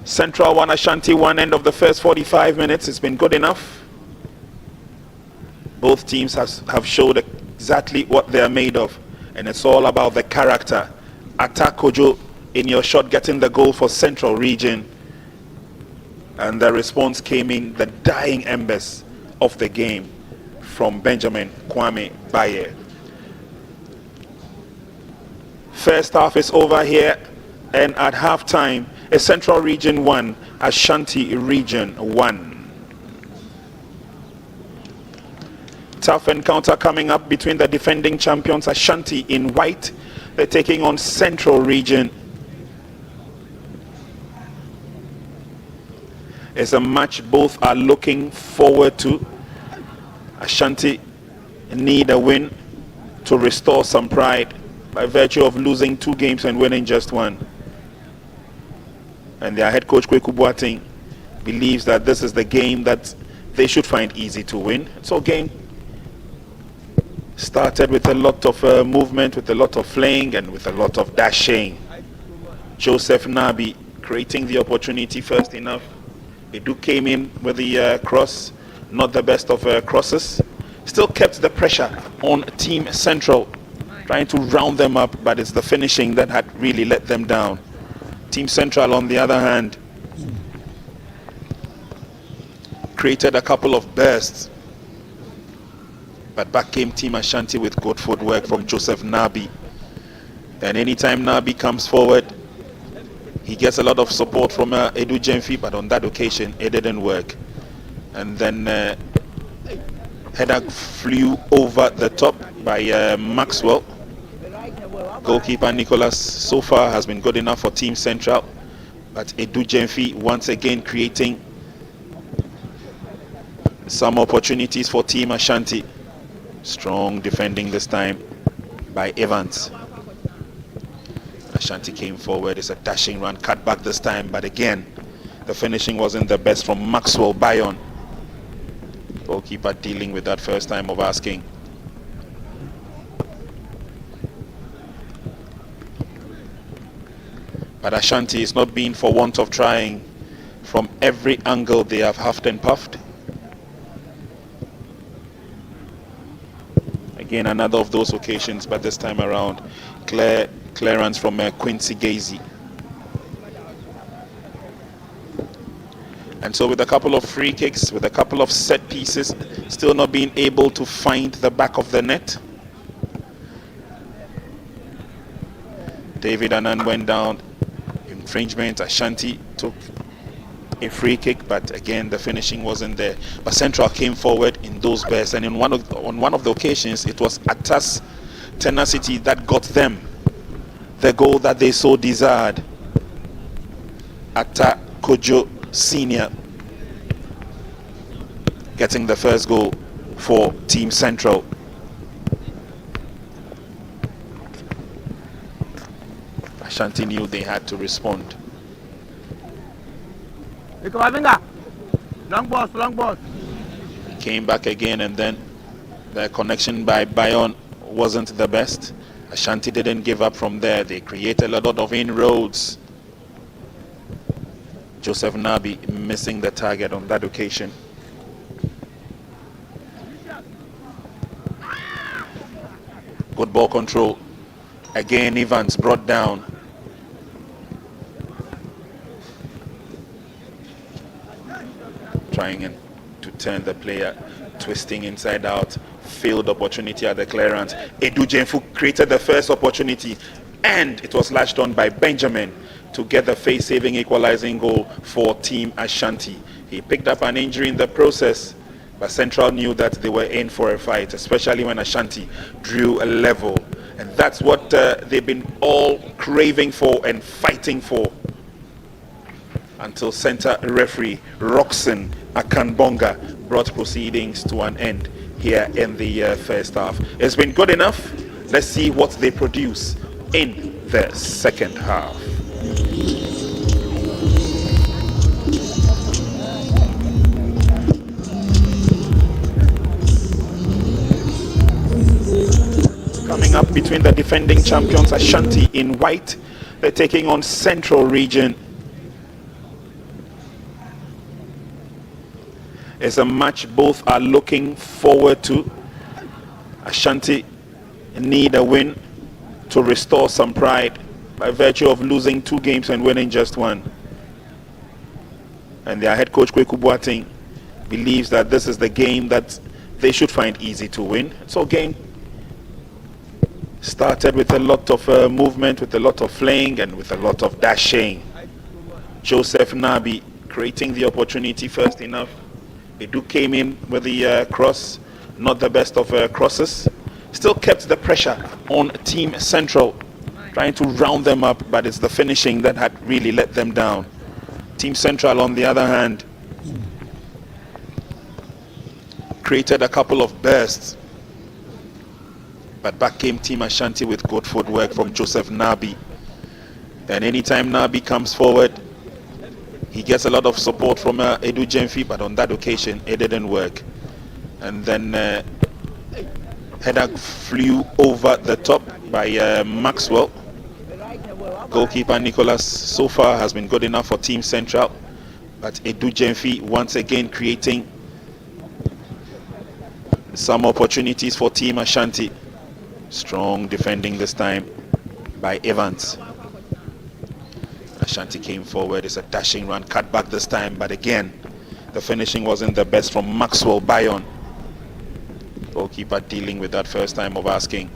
Central 1, Ashanti 1, end of the first 45 minutes. It's been good enough. Both teams have showed exactly what they're made of, and it's all about the character. Atta Kojo in your shot getting the goal for Central Region, and the response came in the dying embers of the game from Benjamin Kwame Baye. First half is over here, and at halftime, a Central Region 1, Ashanti Region 1. Tough encounter coming up between the defending champions Ashanti in white. They're taking on Central Region. It's a match both are looking forward to. Ashanti need a win to restore some pride by virtue of losing 2 games and winning just 1. And their head coach Kweku Boateng believes that this is the game that they should find easy to win. So game started with a lot of movement, with a lot of flaying, and with a lot of dashing. Joseph Nabi creating the opportunity first enough. Edu came in with the cross, not the best of crosses. Still kept the pressure on Team Central, trying to round them up, but it's the finishing that had really let them down. Team Central, on the other hand, created a couple of bursts, but back came Team Ashanti with good footwork from Joseph Nabi. And anytime Nabi comes forward, he gets a lot of support from Edubiase, but on that occasion it didn't work. And then header flew over the top by Maxwell. Goalkeeper Nicholas so far has been good enough for Team Central, but Edubiase once again creating some opportunities for Team Ashanti. Strong defending this time by Evans. Ashanti came forward. It's a dashing run, cut back this time, but again the finishing wasn't the best from Maxwell Bayon. Goalkeeper dealing with that first time of asking. But Ashanti is not being for want of trying. From every angle they have huffed and puffed. Again, another of those occasions, but this time around, clearance from Quincy Gazy. And so with a couple of free kicks, with a couple of set pieces, still not being able to find the back of the net. David Annan went down. Infringement. Ashanti took a free kick, but again the finishing wasn't there. But Central came forward in those bursts, and on one of the occasions it was Atta's tenacity that got them the goal that they so desired. Atta Kojo Senior getting the first goal for Team Central. Ashanti knew they had to respond. Long boss. He came back again, and then the connection by Bayon wasn't the best. Ashanti didn't give up from there. They created a lot of inroads. Joseph Nabi missing the target on that occasion. Good ball control. Again, Evans brought down. Trying to turn the player, twisting inside out. Failed opportunity at the clearance. Edu Jenfu created the first opportunity, and it was latched on by Benjamin to get the face-saving equalizing goal for Team Ashanti. He picked up an injury in the process, but Central knew that they were in for a fight, especially when Ashanti drew a level. And that's what they've been all craving for and fighting for, until center referee Roxon Akanbonga brought proceedings to an end here in the first half. It's been good enough. Let's see what they produce in the second half. Coming up between the defending champions Ashanti in white, they're taking on Central Region. It's a match both are looking forward to. Ashanti need a win to restore some pride by virtue of losing 2 games and winning just 1. And their head coach Kweku Boateng believes that this is the game that they should find easy to win. So game started with a lot of movement, with a lot of flaying, and with a lot of dashing. Joseph Nabi creating the opportunity first enough. Edu came in with the cross, not the best of crosses. Still kept the pressure on Team Central, trying to round them up, but it's the finishing that had really let them down. Team Central, on the other hand, created a couple of bursts, but back came Team Ashanti with good footwork from Joseph Nabi. And anytime Nabi comes forward, he gets a lot of support from Edu Jenfi, but on that occasion it didn't work. And then header flew over the top by Maxwell. Goalkeeper Nicholas so far has been good enough for Team Central, but Edu Jenfi once again creating some opportunities for Team Ashanti. Strong defending this time by Evans. Ashanti came forward. It's a dashing run, cut back this time, but again the finishing wasn't the best from Maxwell Bayon. Goalkeeper dealing with that first time of asking.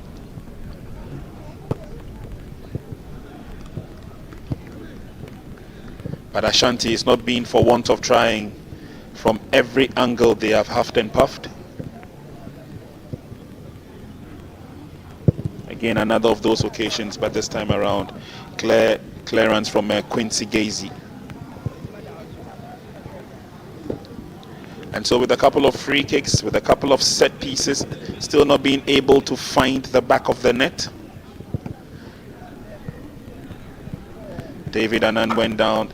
But Ashanti is not being for want of trying. From every angle they have huffed and puffed. Again, another of those occasions, but this time around, clearance from Quincy Gazy. And so with a couple of free kicks, with a couple of set pieces, still not being able to find the back of the net. David Annan went down.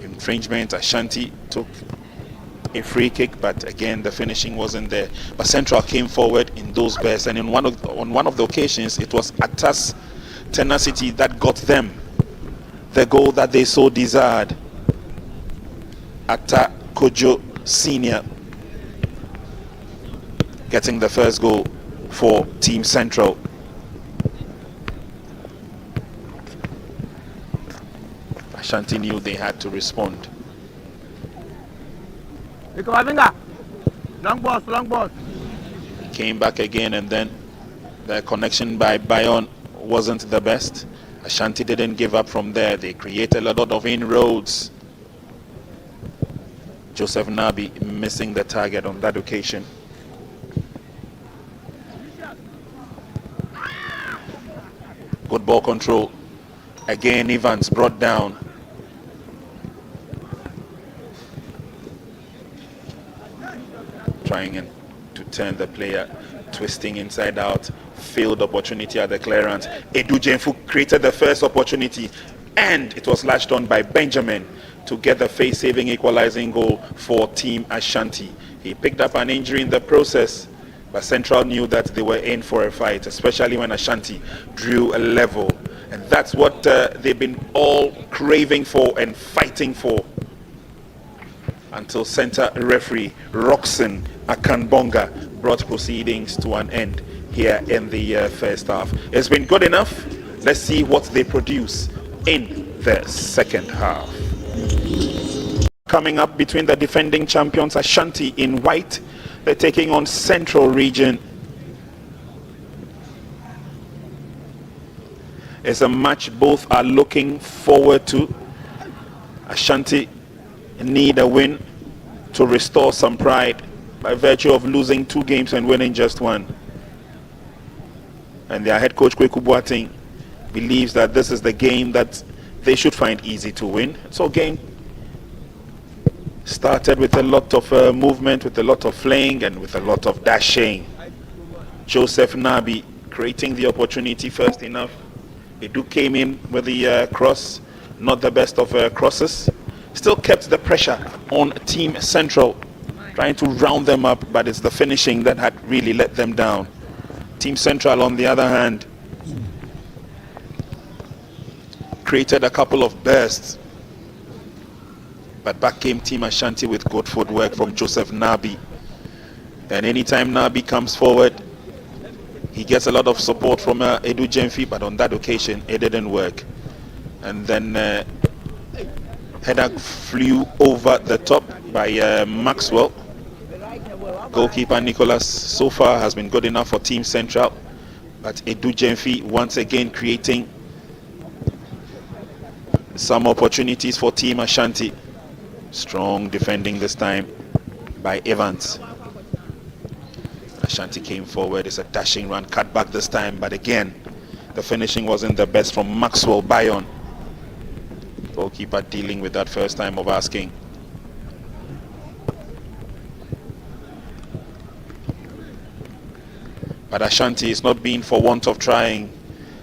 Infringement. Ashanti took a free kick, but again the finishing wasn't there. But Central came forward in those bursts, and on one of the occasions it was Atta's tenacity that got them the goal that they so desired. Atta Kojo Senior getting the first goal for Team Central. Ashanti knew they had to respond. Long boss. Came back again, and then the connection by Bayon wasn't the best. Ashanti didn't give up from there. They created a lot of inroads. Joseph Nabi missing the target on that occasion. Good ball control. Again, Evans brought down. Trying to turn the player, twisting inside out. Failed opportunity at the clearance. Edu Jenfu created the first opportunity, and it was latched on by Benjamin to get the face-saving equalizing goal for Team Ashanti. He picked up an injury in the process, but Central knew that they were in for a fight, especially when Ashanti drew a level. And that's what they've been all craving for and fighting for, until center referee Roxon Akanbonga brought proceedings to an end here in the first half. It's been good enough. Let's see what they produce in the second half. Coming up between the defending champions Ashanti in white, they're taking on Central Region. It's a match both are looking forward to. Ashanti need a win to restore some pride by virtue of losing 2 games and winning just 1. And their head coach Kweku Boateng believes that this is the game that they should find easy to win. So game started with a lot of movement, with a lot of flaying, and with a lot of dashing. Joseph Nabi creating the opportunity first enough. Edu came in with the cross, not the best of crosses. Still kept the pressure on Team Central, trying to round them up, but it's the finishing that had really let them down. Team Central, on the other hand, created a couple of bursts, but back came Team Ashanti with good footwork from Joseph Nabi. And anytime Nabi comes forward, he gets a lot of support from Edu Jenfi, but on that occasion it didn't work. And then header flew over the top by Maxwell. Goalkeeper Nicholas so far has been good enough for Team Central, but Edu Jenfi once again creating some opportunities for Team Ashanti. Strong defending this time by Evans. Ashanti came forward. It's a dashing run, cut back this time, but again the finishing wasn't the best from Maxwell Bayon. Goalkeeper dealing with that first time of asking. But Ashanti is not being for want of trying.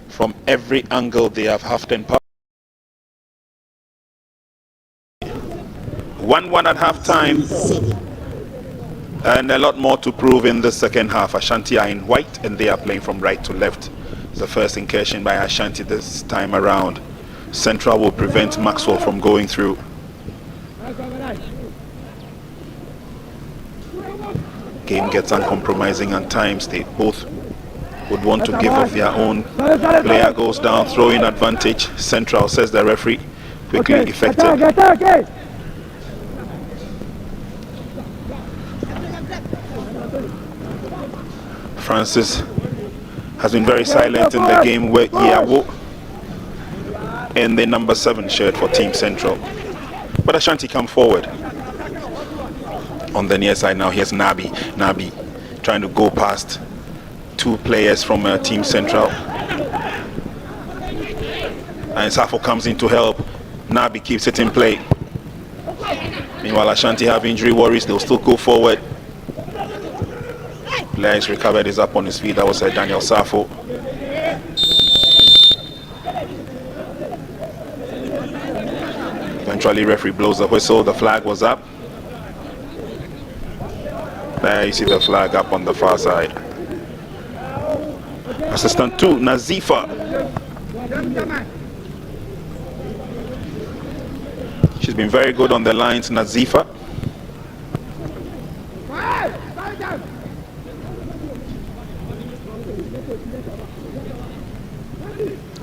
From every angle they have huffed and puffed. 1-1 at half time, and a lot more to prove in the second half. Ashanti are in white and they are playing from right to left. It's the first incursion by Ashanti this time around. Central will prevent Maxwell from going through. Game gets uncompromising at times. They both would want to give of their own. Player goes down, throwing advantage. Central, says the referee. Quickly effected. Francis has been very silent in the game where Iawo in the number 7 shirt for Team Central. But Ashanti come forward. On the near side now, here's Nabi. Nabi trying to go past 2 players from Team Central. And Safo comes in to help. Nabi keeps it in play. Meanwhile, Ashanti have injury worries. They'll still go forward. Player is recovered, is up on his feet. That was Daniel Safo. Eventually, referee blows the whistle. The flag was up. There you see the flag up on the far side. Assistant 2, Nazifa. She's been very good on the lines, Nazifa.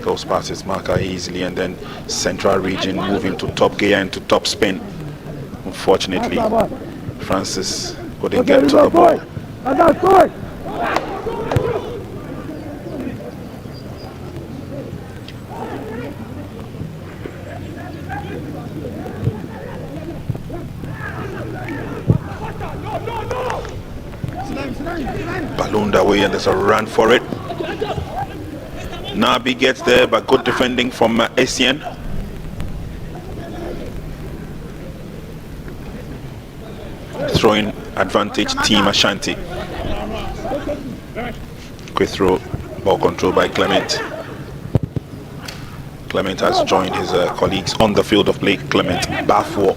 Goes past his marker easily, and then Central Region moving to top gear and to top spin. Unfortunately, Francis couldn't get to the ball. Ballooned away, and there's a run for it. Nabi gets there, but good defending from Essien. Throwing advantage, Team Ashanti. Quick throw, ball control by Clement. Clement has joined his colleagues on the field of play. Clement Bafo.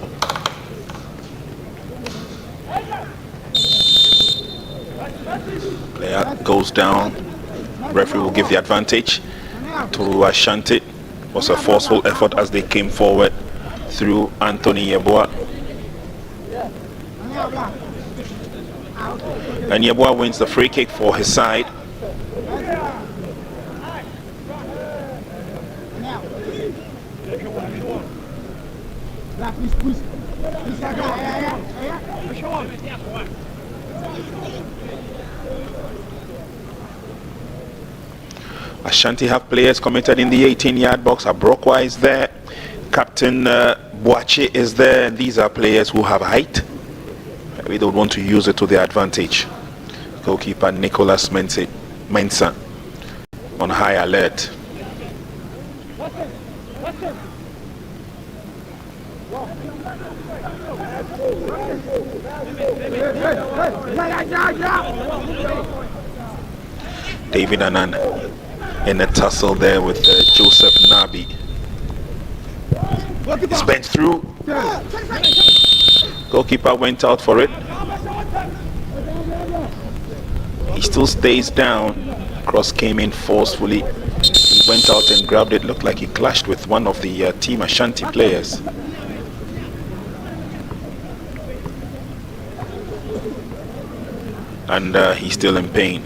Player goes down. Referee will give the advantage to Ashanti. It was a forceful effort as they came forward through Anthony Yeboah. And Yeboah wins the free kick for his side. Ashanti have players committed in the 18-yard box. Abrokwa is there. Captain Boache is there. And these are players who have height. We don't want to use it to their advantage. Goalkeeper Nicholas Mensah on high alert. David Anan in a tussle there with Joseph Nabi. It's bent through. Goalkeeper went out for it. He still stays down. Cross came in forcefully. He went out and grabbed it. Looked like he clashed with one of the Team Ashanti players. And he's still in pain.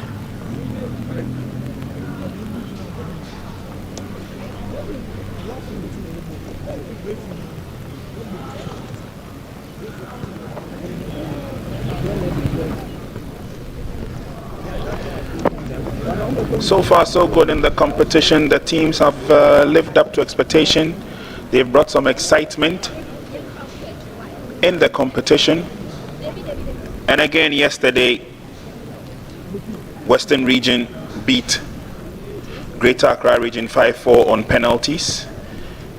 So far so good in the competition. The teams have lived up to expectation. They've brought some excitement in the competition. And again yesterday, Western Region beat Greater Accra Region 5-4 on penalties.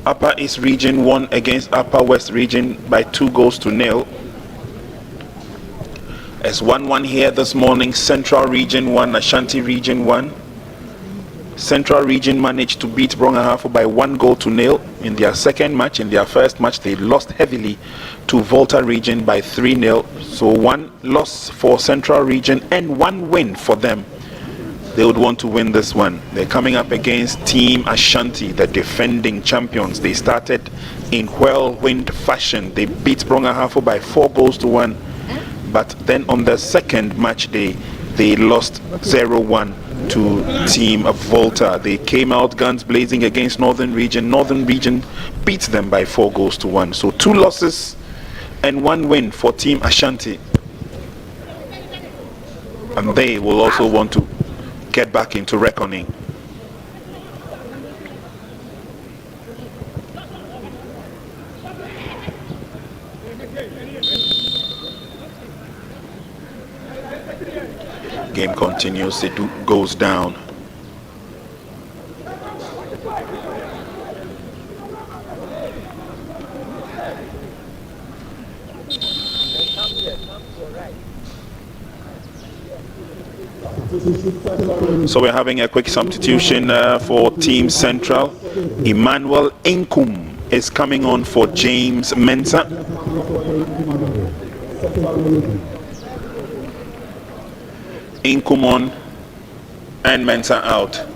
Upper East Region won against Upper West Region by 2-0. As 1-1 here this morning. Central Region 1, Ashanti Region 1. Central Region managed to beat Brong-Ahafo by 1-0 in their second match. In their first match, they lost heavily to Volta Region by 3-0. So one loss for Central Region and one win for them. They would want to win this one. They're coming up against Team Ashanti, the defending champions. They started in whirlwind fashion. They beat Brong-Ahafo by 4-1. But then on the second match day, they lost 0-1 to Team Volta. They came out guns blazing against Northern Region. Northern Region beat them by 4-1. So 2 losses and 1 win for Team Ashanti. And they will also want to get back into reckoning. Game continues. It goes down. So we're having a quick substitution for Team Central. Emmanuel Inkum is coming on for James Mensah. Inkum on and Mensah out.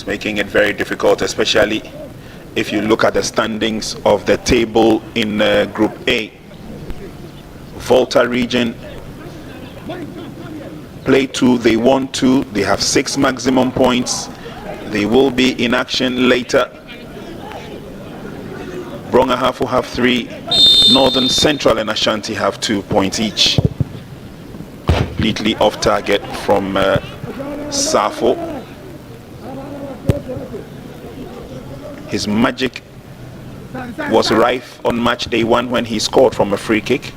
It's making it very difficult, especially if you look at the standings of the table in Group A. Volta region play 2, they won 2, they have 6 maximum points. They will be in action later. Brongahafo have 3, Northern Central and Ashanti have 2 points each. Completely off target from Safo. His magic was rife on match day 1 when he scored from a free kick.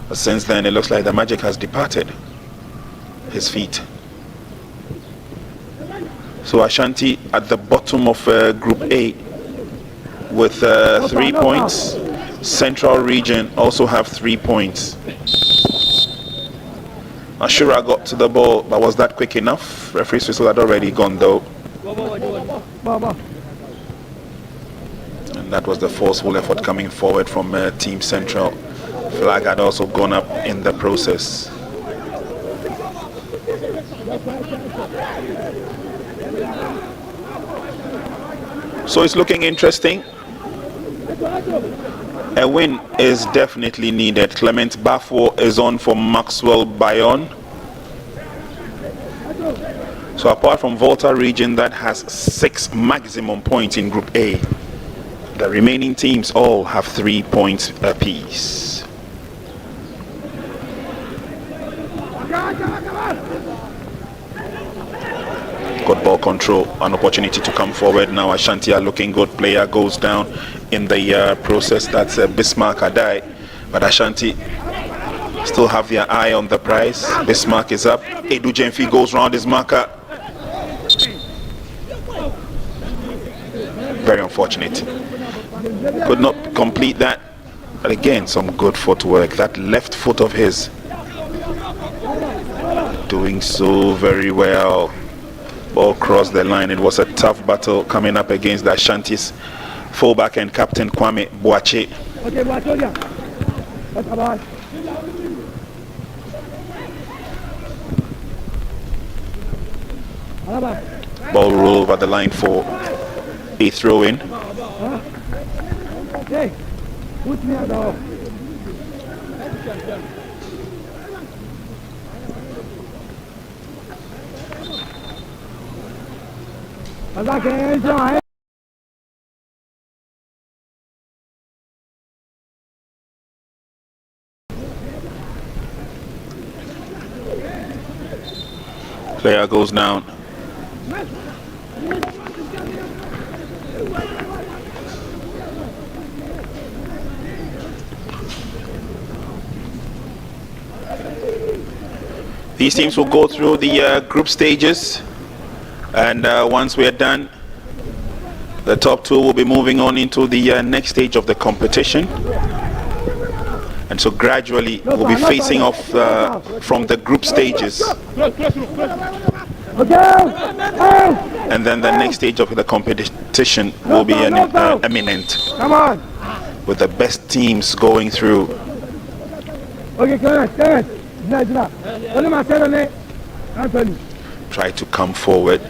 But since then it looks like the magic has departed his feet. So Ashanti at the bottom of Group A with 3 points. Central region also have 3 points. Ashura got to the ball, but was that quick enough? Referee's whistle had already gone though. And that was the forceful effort coming forward from Team Central. Flag had also gone up in the process. So it's looking interesting. A win is definitely needed. Clement Bafo is on for Maxwell Bayon. So apart from Volta region that has 6 maximum points in Group A, the remaining teams all have 3 points apiece. Good ball control, an opportunity to come forward now. Ashanti are looking good. Player goes down in the process. That's Bismarck Adai, but Ashanti still have their eye on the prize. Bismarck is up. Edu Jenfi goes round his marker. Very unfortunate. Could not complete that, but again some good footwork. That left foot of his doing so very well. Ball crossed the line. It was a tough battle coming up against the Ashanti's fullback and captain Kwame Boache. Ball roll over the line for a throw in. Player goes down. These teams will go through the group stages, and once we are done, the top 2 will be moving on into the next stage of the competition. And so gradually we'll be facing off from the group stages. And then the next stage of the competition will be eminent, with the best teams going through. Try to come forward,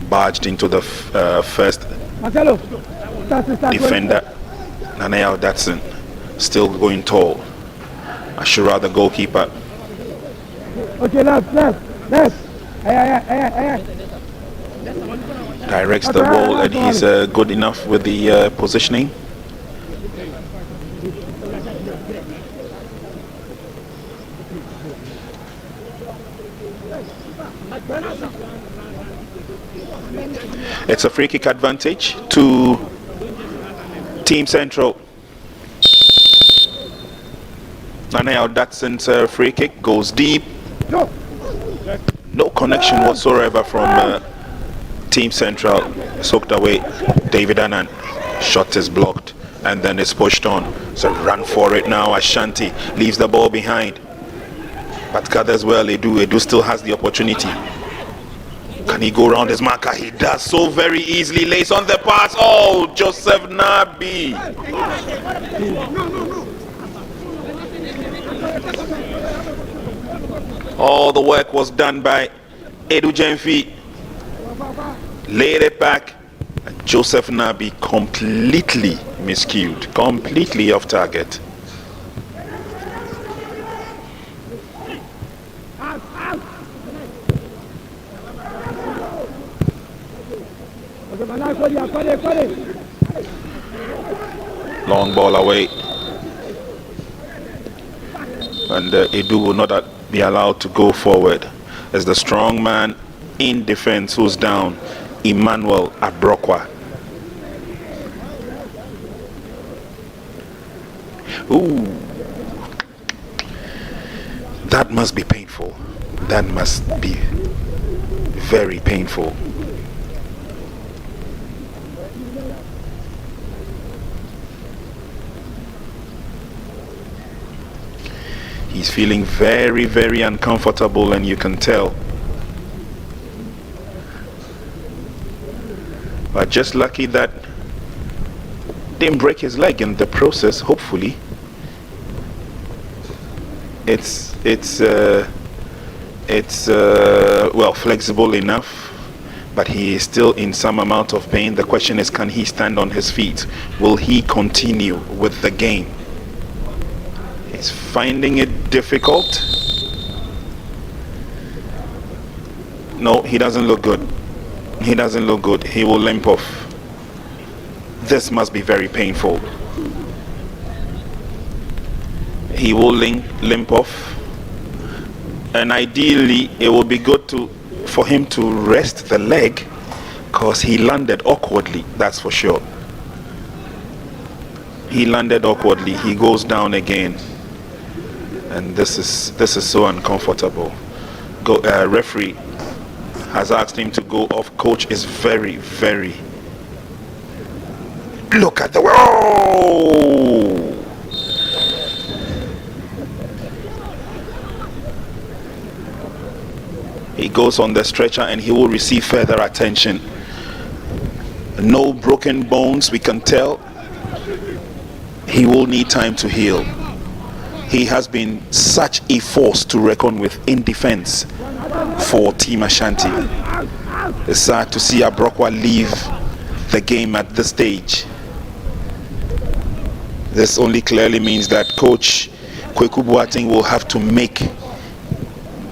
barged into the first defender. Nanayao Datsun still going tall. Ashura, the goalkeeper. Directs the ball, and he's good enough with the positioning. It's a free kick advantage to Team Central. Nanayao Datson's free kick goes deep. No connection whatsoever from Team Central. Soaked away. David Annan. Shot is blocked, and then it's pushed on. So run for it now. Ashanti leaves the ball behind, but gathers well. Edu still has the opportunity. Can he go around his marker? He does so very easily. Lays on the pass. Oh, Joseph Nabi. All the work was done by Edu Jenfi. laid it back. And Joseph Nabi completely miscued, completely off target. Long ball away. And Edu will not be allowed to go forward as the strong man in defense who's down, Emmanuel Abrokwa. Ooh, that must be painful. That must be very painful. He's feeling very, very uncomfortable, and you can tell. But just lucky that didn't break his leg in the process. Hopefully, it's well, flexible enough, but he is still in some amount of pain. The question is, can he stand on his feet? Will he continue with the game? He's finding it difficult. No, he doesn't look good. He doesn't look good. He will limp off. This must be very painful. He will limp off. And ideally, it would be good for him to rest the leg, because he landed awkwardly, that's for sure. He landed awkwardly. He goes down again. And this is so uncomfortable. Referee has asked him to go off. Coach is very, very. Look at the whoa! He goes on the stretcher and he will receive further attention. No broken bones, we can tell. He will need time to heal. He has been such a force to reckon with in defense for Team Ashanti. It's sad to see Abrokwa leave the game at this stage. This only clearly means that Coach Kweku Boateng will have to make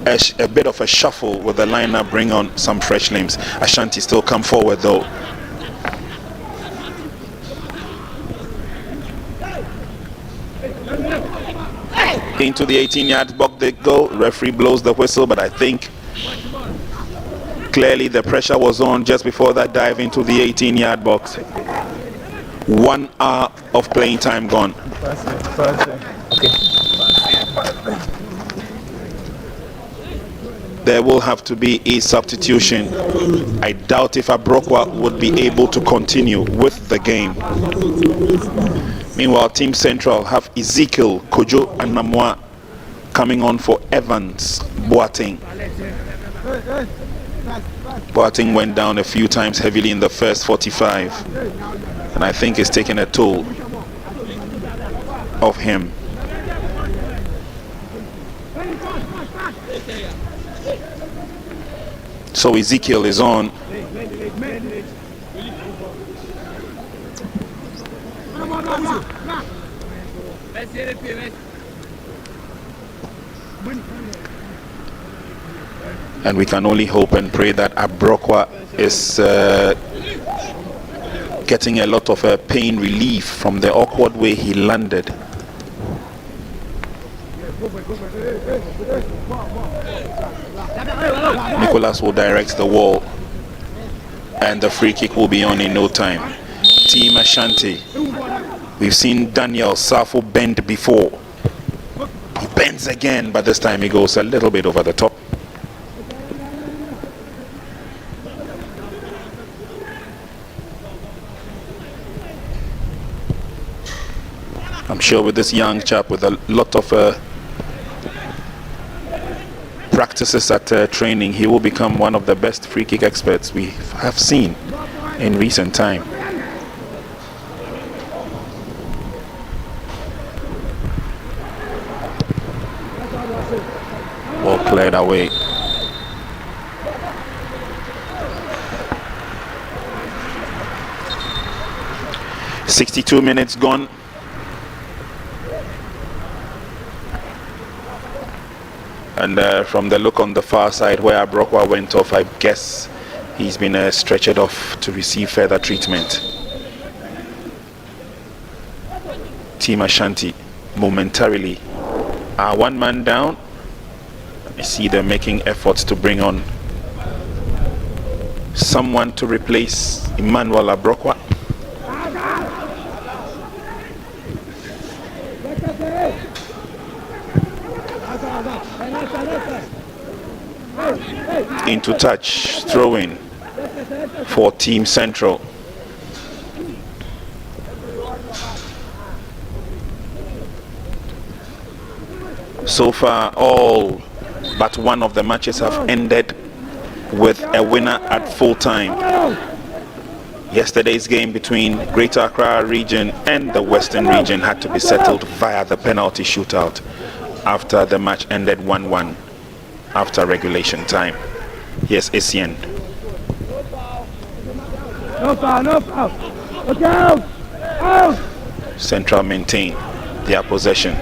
a bit of a shuffle with the lineup, bring on some fresh limbs. Ashanti still come forward though. Into the 18-yard box they go. Referee blows the whistle, but I think clearly the pressure was on just before that dive into the 18-yard box. 1 hour of playing time gone. Okay. There will have to be a substitution. I doubt if Abrokwa would be able to continue with the game. Meanwhile, Team Central have Ezekiel, Kojo and Namwa coming on for Evans Boateng. Boateng went down a few times heavily in the first 45, and I think it's taken a toll of him. So Ezekiel is on. And we can only hope and pray that Abrokwa is getting a lot of pain relief from the awkward way he landed. Nicholas will direct the wall, and the free kick will be on in no time. Team Ashanti. We've seen Daniel Safo bend before. He bends again, but this time he goes a little bit over the top. I'm sure with this young chap with a lot of practices at training, he will become one of the best free kick experts we have seen in recent time. Ball cleared away. 62 minutes gone. And from the look on the far side where Abrokwa went off, I guess he's been stretchered off to receive further treatment. Team Ashanti momentarily are one man down. I see them making efforts to bring on someone to replace Emmanuel Abrokwa. Into touch, throw in for Team Central. So far, all but one of the matches have ended with a winner at full time. Yesterday's game between Greater Accra region and the Western region had to be settled via the penalty shootout after the match ended 1-1 after regulation time. Here's Essien. No foul, no foul. Look out! Out! Central maintain their possession.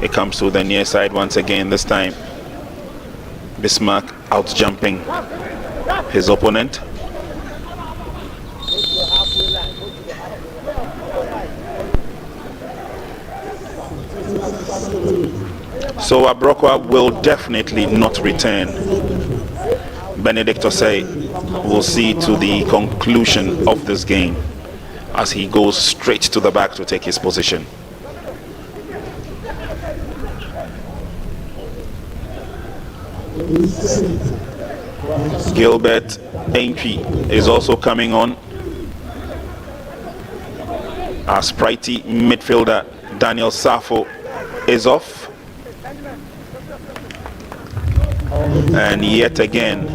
It comes to the near side once again, this time Bismarck out jumping his opponent. So Abrokwa will definitely not return. Benedict Osei will see to the conclusion of this game as he goes straight to the back to take his position. Gilbert Aintree is also coming on as Sprightly midfielder Daniel Safo is off. And yet again,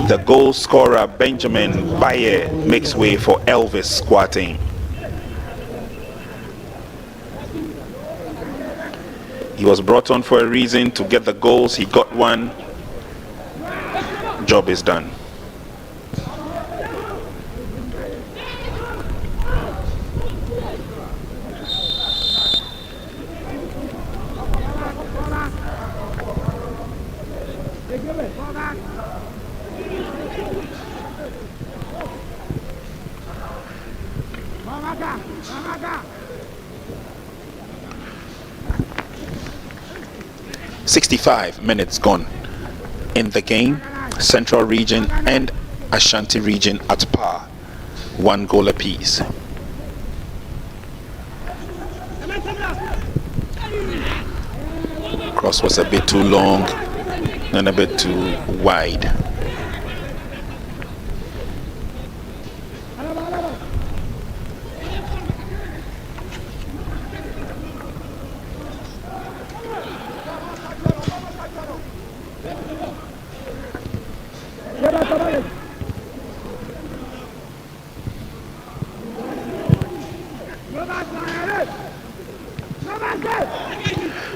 the goal scorer Benjamin Baye makes way for Elvis Squatting. He was brought on for a reason, to get the goals. He got one. Job is done. "65 minutes gone in the game. Central region and Ashanti region at par, 1 goal apiece." Cross was a bit too long and a bit too wide.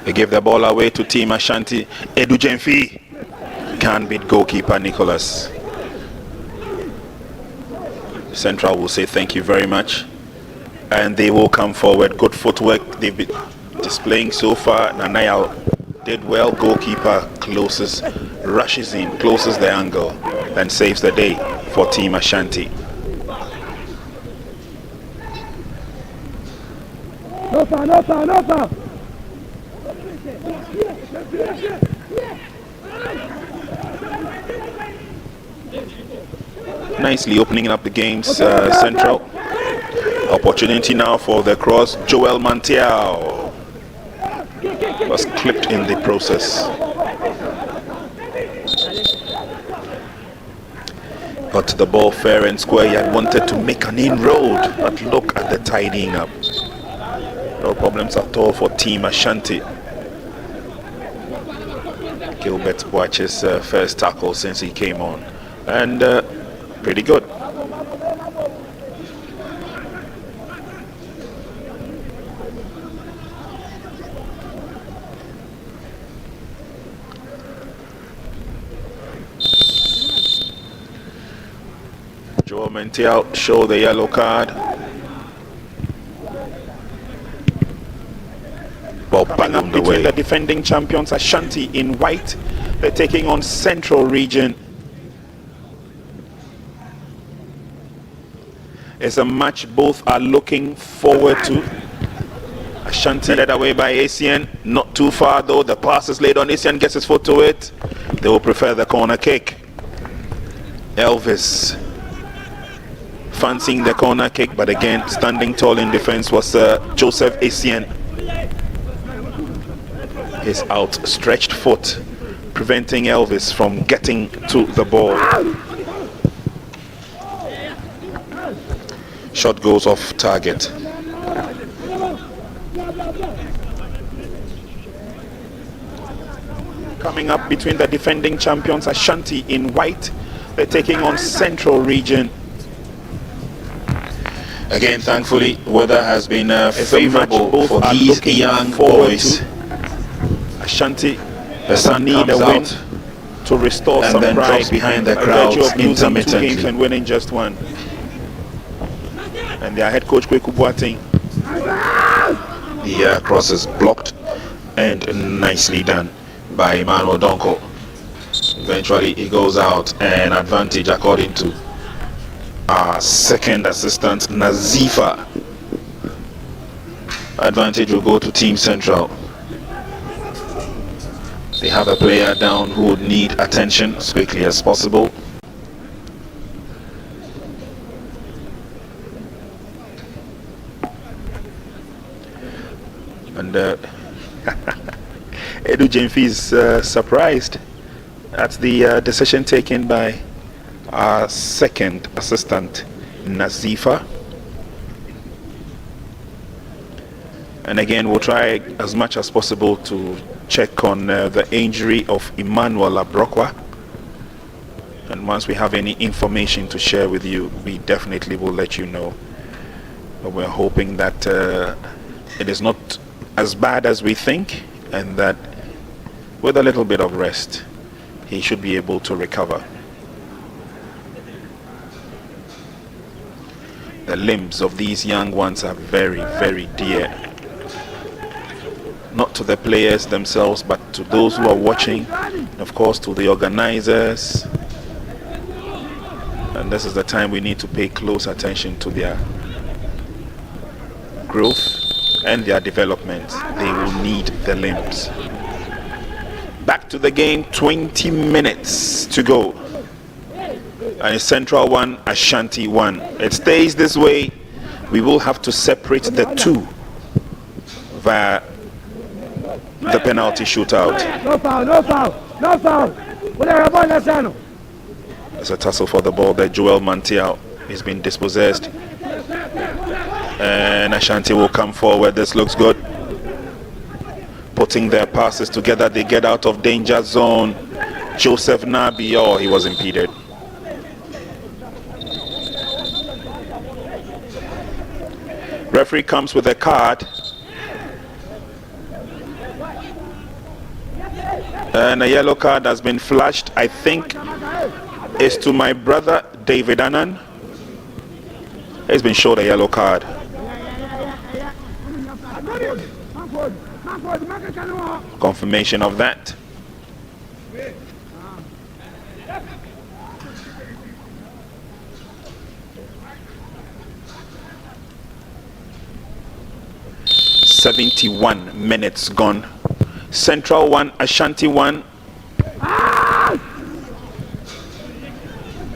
They give the ball away to Team Ashanti. Edubiase can't beat goalkeeper Nicholas. Central will say thank you very much, and they will come forward. Good footwork they've been displaying so far. Nanayal did well. Goalkeeper rushes in, closes the angle, and saves the day for Team Ashanti. No foul, no foul, no foul. Nicely opening up the games, Central. Opportunity now for the cross. Joel Mantiao was clipped in the process. Got the ball fair and square. He had wanted to make an inroad, but look at the tidying up. No problems at all for Team Ashanti. Gilbert Boache's first tackle since he came on, and pretty good. Joel Mantiao show the yellow card. Coming up between the defending champions Ashanti in white. They're taking on Central Region. It's a match both are looking forward to. Ashanti led away by ACN, not too far though. The pass is laid on. ACN gets his foot to it. They will prefer the corner kick. Elvis fancying the corner kick, but again standing tall in defense was Joseph ACN. His outstretched foot preventing Elvis from getting to the ball. Shot goes off target. Coming up between the defending champions Ashanti in white. They're taking on Central Region. Again, thankfully, weather has been favorable for these young boys. Ashanti the sun need a win to restore and some then pride behind the crowd intermittently. 2 games and winning just one. And their head coach Kweku Boateng. The cross is blocked and nicely done by Emmanuel Donko. Eventually he goes out, and advantage according to our second assistant Nazifa. Advantage will go to Team Central. They have a player down who would need attention as quickly as possible. And Edu Jemfi is surprised at the decision taken by our second assistant Nazifa. And again, we'll try as much as possible to check on the injury of Emmanuel Abrokwa. And once we have any information to share with you, we definitely will let you know. But we're hoping that it is not as bad as we think, and that with a little bit of rest, he should be able to recover. The limbs of these young ones are very, very dear. Not to the players themselves, but to those who are watching, and of course to the organizers. And this is the time we need to pay close attention to their growth and their development. They will need the limbs. Back to the game, 20 minutes to go. And it's Central 1, Ashanti 1. It stays this way. We will have to separate the two via the penalty shootout. No foul, no foul, no foul. There's a tussle for the ball there. Joel Mantiao has been dispossessed. And Ashanti will come forward. This looks good. Putting their passes together, they get out of danger zone. Joseph Nabi, oh, he was impeded. Referee comes with a card. And a yellow card has been flashed. I think it's to my brother David Annan. He's been showed a yellow card. Confirmation of that. "71 minutes gone. Central 1, Ashanti 1.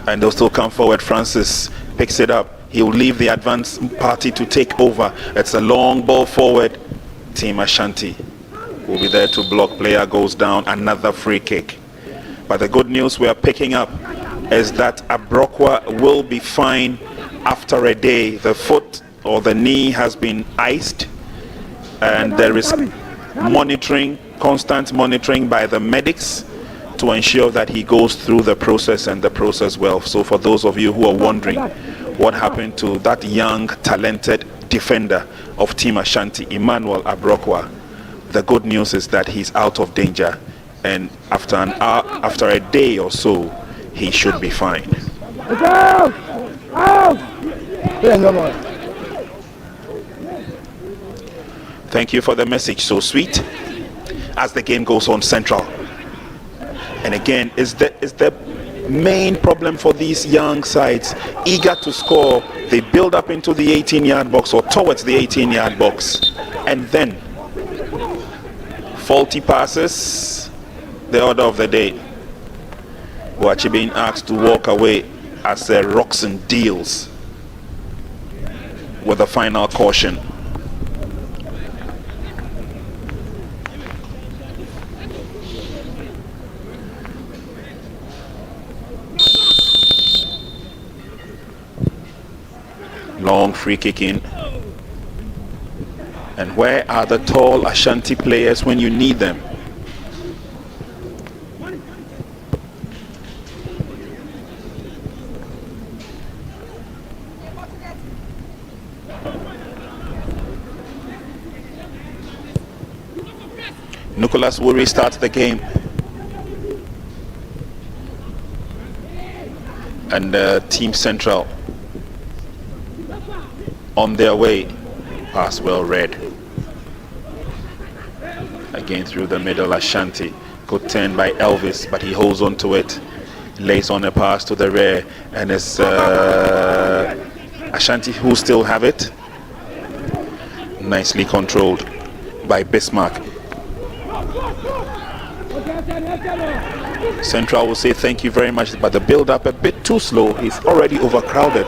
And they'll still come forward. Francis picks it up. He will leave the advance party to take over. It's a long ball forward. Team Ashanti will be there to block. Player goes down. Another free kick. But the good news we are picking up is that Abrokwa will be fine after a day. The foot or the knee has been iced, and there is monitoring, constant monitoring by the medics to ensure that he goes through the process and the process well. So for those of you who are wondering what happened to that young talented defender of Team Ashanti, Emmanuel Abrokwa, the good news is that he's out of danger, and after a day or so he should be fine. Out! Yes, come on. Thank you for the message, so sweet. As the game goes on, Central. And again, is the main problem for these young sides, eager to score. They build up into the 18-yard box or towards the 18-yard box, and then faulty passes, the order of the day. Boachi being asked to walk away as Roxon deals with a final caution. Long free kick in. And where are the tall Ashanti players when you need them? Nicholas will restart the game. And Team Central on their way. Pass well read. Again through the middle, Ashanti. Good turn by Elvis, but he holds on to it. Lays on a pass to the rear, and it's Ashanti who still have it. Nicely controlled by Bismarck. Central will say thank you very much, but the build-up a bit too slow. He's already overcrowded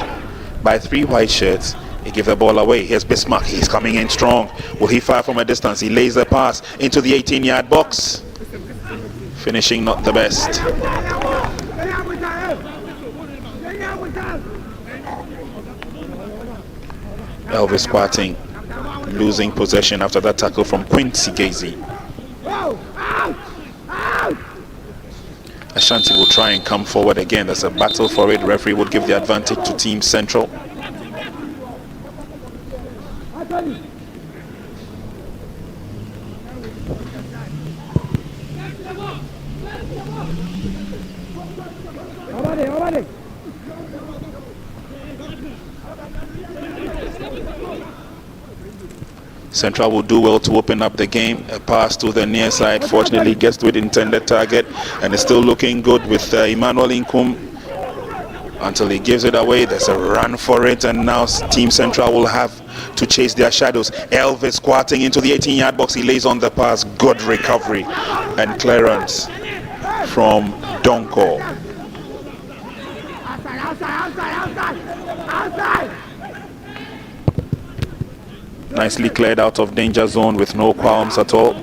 by 3 white shirts. He gives the ball away. Here's Bismarck. He's coming in strong. Will he fire from a distance? He lays the pass into the 18-yard box. Finishing not the best. Elvis squatting, losing possession after that tackle from Quincy Gazy. Ashanti will try and come forward again. There's a battle for it. Referee would give the advantage to Team Central. Central will do well to open up the game. A pass to the near side, fortunately gets to its intended target, and it's still looking good with Emmanuel Inkum until he gives it away. There's a run for it, and now Team Central will have to chase their shadows. Elvis squatting into the 18-yard box. He lays on the pass. Good recovery and clearance from Donko. Nicely cleared out of danger zone with no qualms at all.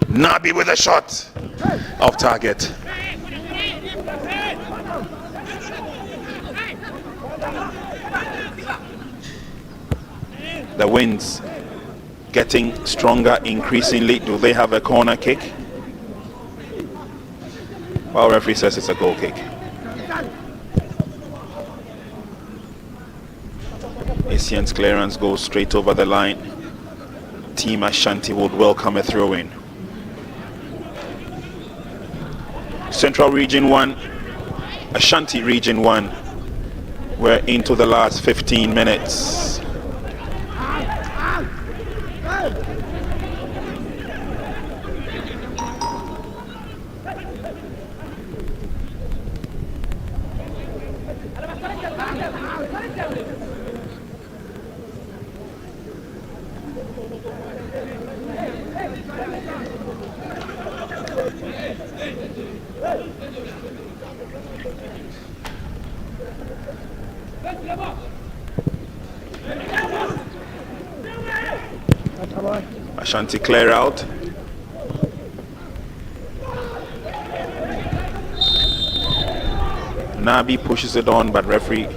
Nabi with a shot off target. The winds getting stronger increasingly. Do they have a corner kick? Well, referee says it's a goal kick. Asian's clearance goes straight over the line. Team Ashanti would welcome a throw-in. Central Region 1, Ashanti Region 1. We're into the last 15 minutes. Ashanti clear out. Nabi pushes it on, but referee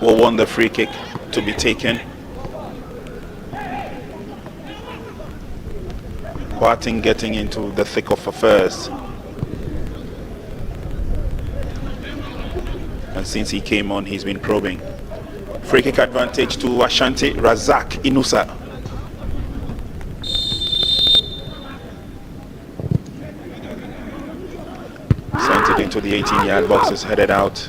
will want the free kick to be taken. Kwarting getting into the thick of affairs. And since he came on, he's been probing. Free kick advantage to Ashanti. Razak Inusa. Sent it into the 18-yard box is headed out.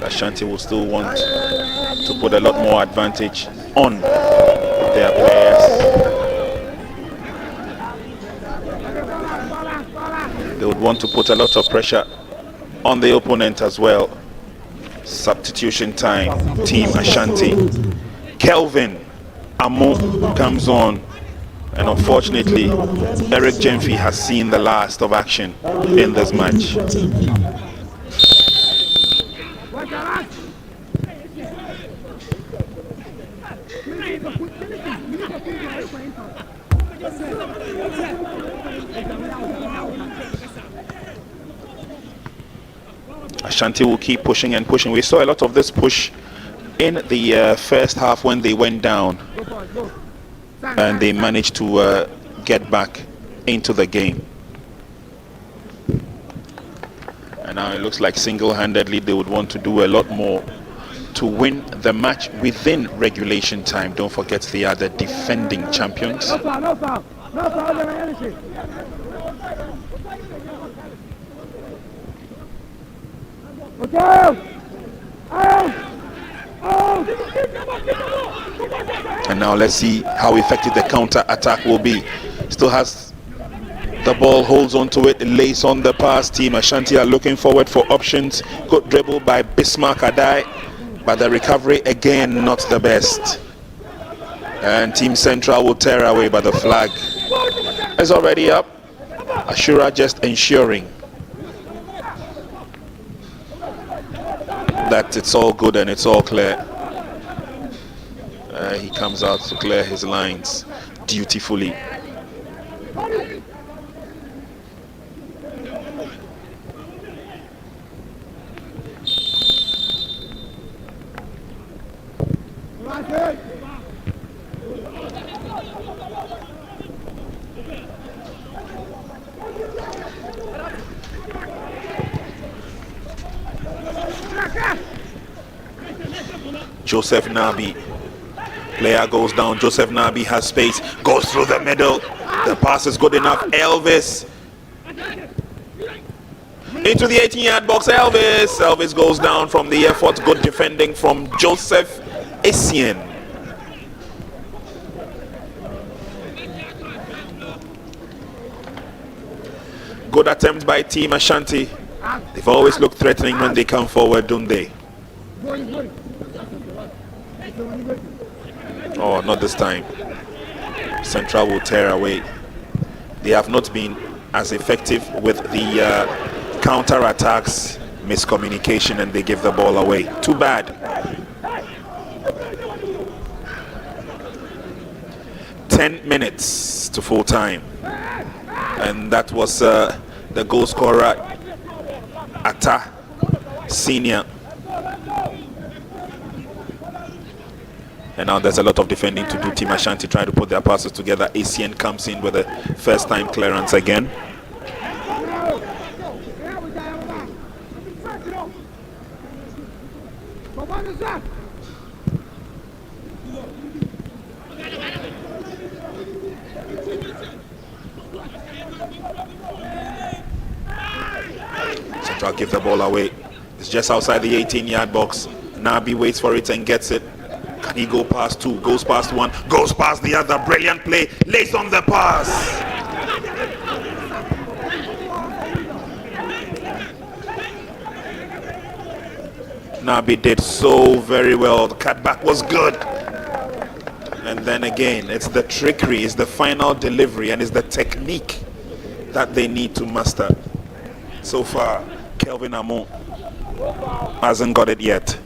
Ashanti will still want to put a lot more advantage on their players. They would want to put a lot of pressure on the opponent as well. Substitution time, Team Ashanti. Kelvin Amo comes on, and unfortunately Eric Jemfi has seen the last of action in this match. Ashanti will keep pushing and pushing. We saw a lot of this push in the first half when they went down, and they managed to get back into the game. And now it looks like single-handedly they would want to do a lot more to win the match within regulation time. Don't forget they are the defending champions. And now let's see how effective the counter attack will be. Still has the ball, holds on to it, lays on the pass. Team Ashanti are looking forward for options. Good dribble by Bismarck Adai, but the recovery again not the best. And Team Central will tear away, but the flag is already up. Ashura just ensuring that it's all good and it's all clear. He comes out to clear his lines dutifully. Joseph Nabi, player goes down. Joseph Nabi has space, goes through the middle. The pass is good enough. Elvis into the 18-yard box. Elvis goes down from the effort. Good defending from Joseph Essien. Good attempt by Team Ashanti. They've always looked threatening when they come forward, don't they? Oh, not this time. Central will tear away. They have not been as effective with the counter attacks. Miscommunication, and they give the ball away. Too bad. 10 minutes to full time, and that was the goal scorer Atta Senior. And now there's a lot of defending to do. Team Ashanti trying to put their passes together. ACN comes in with a first time clearance again. Central give the ball away. It's just outside the 18-yard box. Nabi waits for it and gets it. Can he go past two? Goes past one, goes past the other. Brilliant play, lays on the pass. Nabi did so very well. The cutback was good. And then again, it's the trickery, it's the final delivery, and it's the technique that they need to master. So far, Kelvin Amo hasn't got it yet.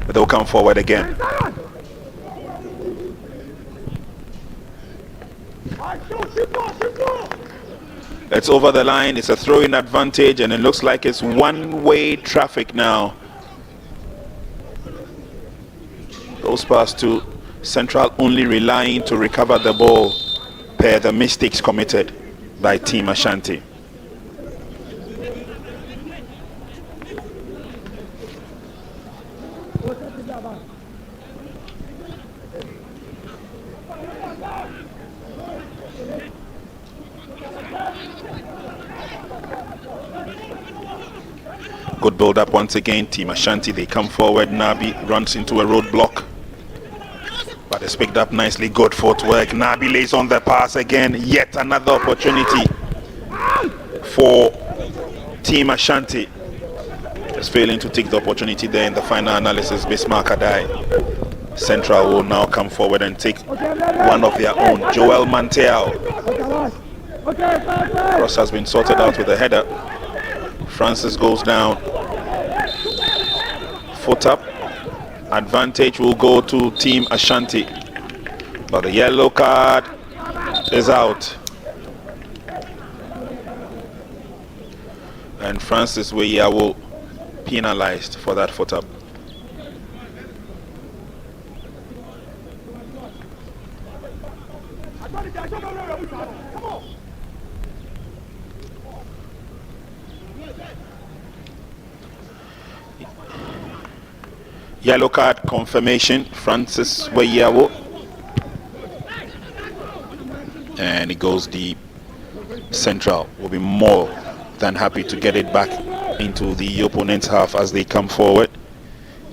But they'll come forward again. It's over the line. It's a throw-in advantage, and it looks like it's one-way traffic now. Goes past to Central, only relying to recover the ball per the mistakes committed by Team Ashanti. Good build up once again. Team Ashanti, they come forward. Nabi runs into a roadblock, but it's picked up nicely. Good footwork. Nabi lays on the pass again. Yet another opportunity for Team Ashanti. Just failing to take the opportunity there in the final analysis. Bismarck Adai. Central will now come forward and take one of their own. Joel Mantel. Cross has been sorted out with a header. Francis goes down. Foot up. Advantage will go to Team Ashanti. But the yellow card is out. And Francis Weyawo penalized for that foot up. Yellow card confirmation, Francis Weyawo. And it goes deep. Central will be more than happy to get it back into the opponent's half as they come forward.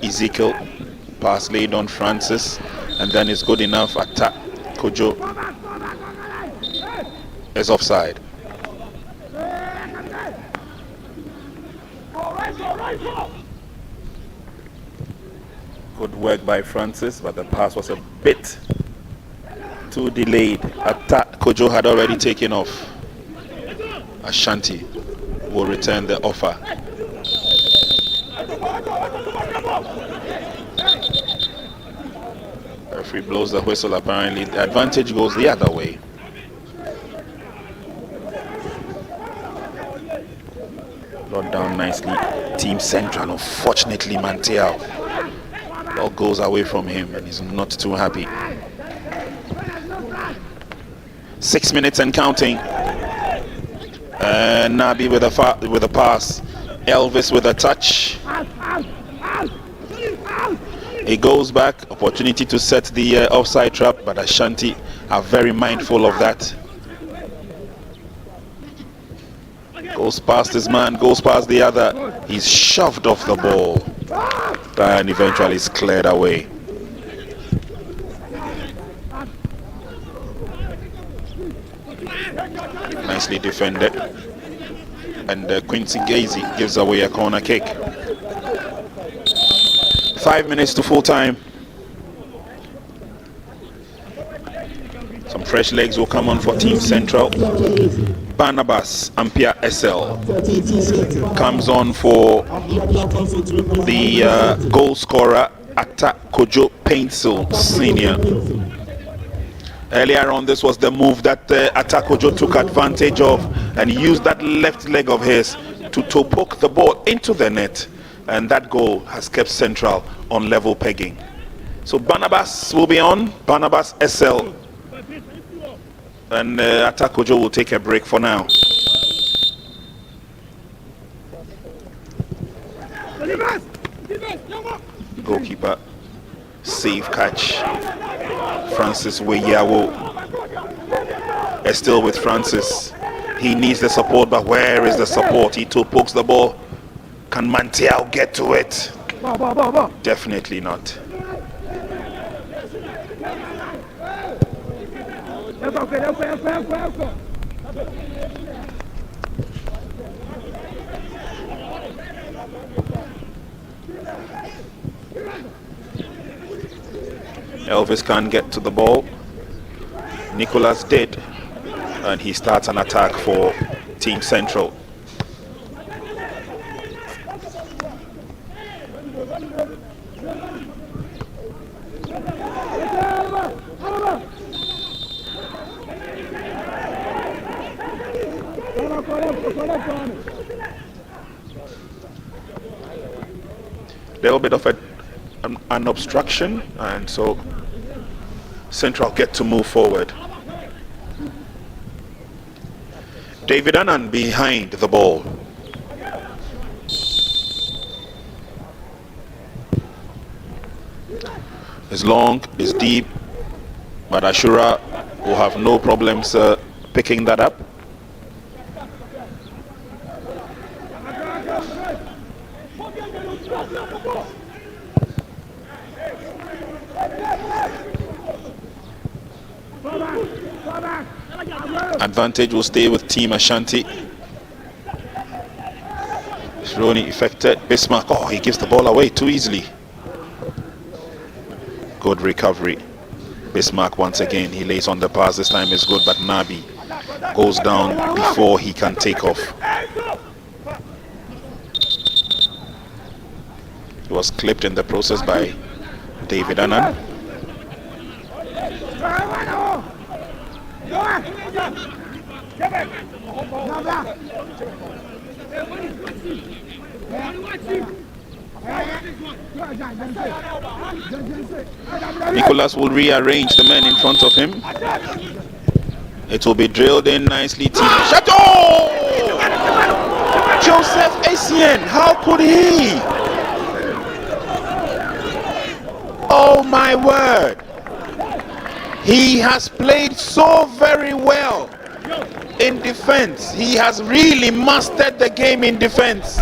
Ezekiel, pass laid on Francis, and then it's good enough. Attack Kojo is offside. Good work by Francis, but the pass was a bit too delayed. Attack Kojo had already taken off. Ashanti will return the offer. Referee blows the whistle. Apparently the advantage goes the other way. Brought down nicely. Team Central, unfortunately Mantiao. Ball goes away from him and he's not too happy. 6 minutes and counting. Nabi with a pass. Elvis with a touch. He goes back. Opportunity to set the offside trap, but Ashanti are very mindful of that. Goes past his man, goes past the other. He's shoved off the ball and eventually is cleared away. Nicely defended. And Quincy Gazy gives away a corner kick. 5 minutes to full time. Some fresh legs will come on for Team Central. Barnabas Ampia SL comes on for the goal scorer Atta Kojo Painsil Senior. Earlier on, this was the move that Atta Kojo took advantage of and used that left leg of his to poke the ball into the net, and that goal has kept Central on level pegging. So Barnabas will be on, Barnabas SL, and Atta Kojo will take a break for now. Goalkeeper, safe catch. Francis Weyawo is still with Francis. He needs the support, but where is the support? He too pokes the ball. Can Mantiao get to it? Definitely not. Elvis can't get to the ball. Nicholas did, and he starts an attack for Team Central. Little bit of an obstruction, and so Central get to move forward. David Annan behind the ball. It's long, it's deep, but Ashura will have no problems picking that up. Advantage will stay with Team Ashanti. Ronnie affected. Bismarck, oh, he gives the ball away too easily. Good recovery. Bismarck once again, he lays on the pass. This time is good, but Nabi goes down before he can take off. He was clipped in the process by David Annan. Nicholas will rearrange the men in front of him. It will be drilled in nicely. Chateau! Joseph Essien, how could he? Oh my word. He has played so very well in defense. He has really mastered the game in defense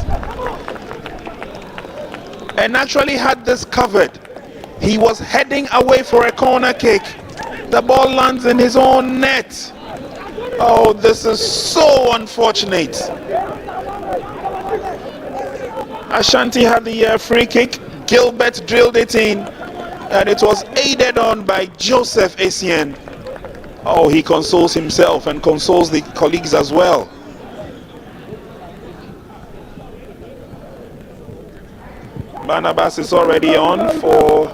and actually had this covered. He was heading away for a corner kick. The ball lands in his own net. Oh, this is so unfortunate. Ashanti had the free kick. Gilbert drilled it in, and it was aided on by Joseph Essien. Oh, he consoles himself and consoles the colleagues as well. Barnabas is already on for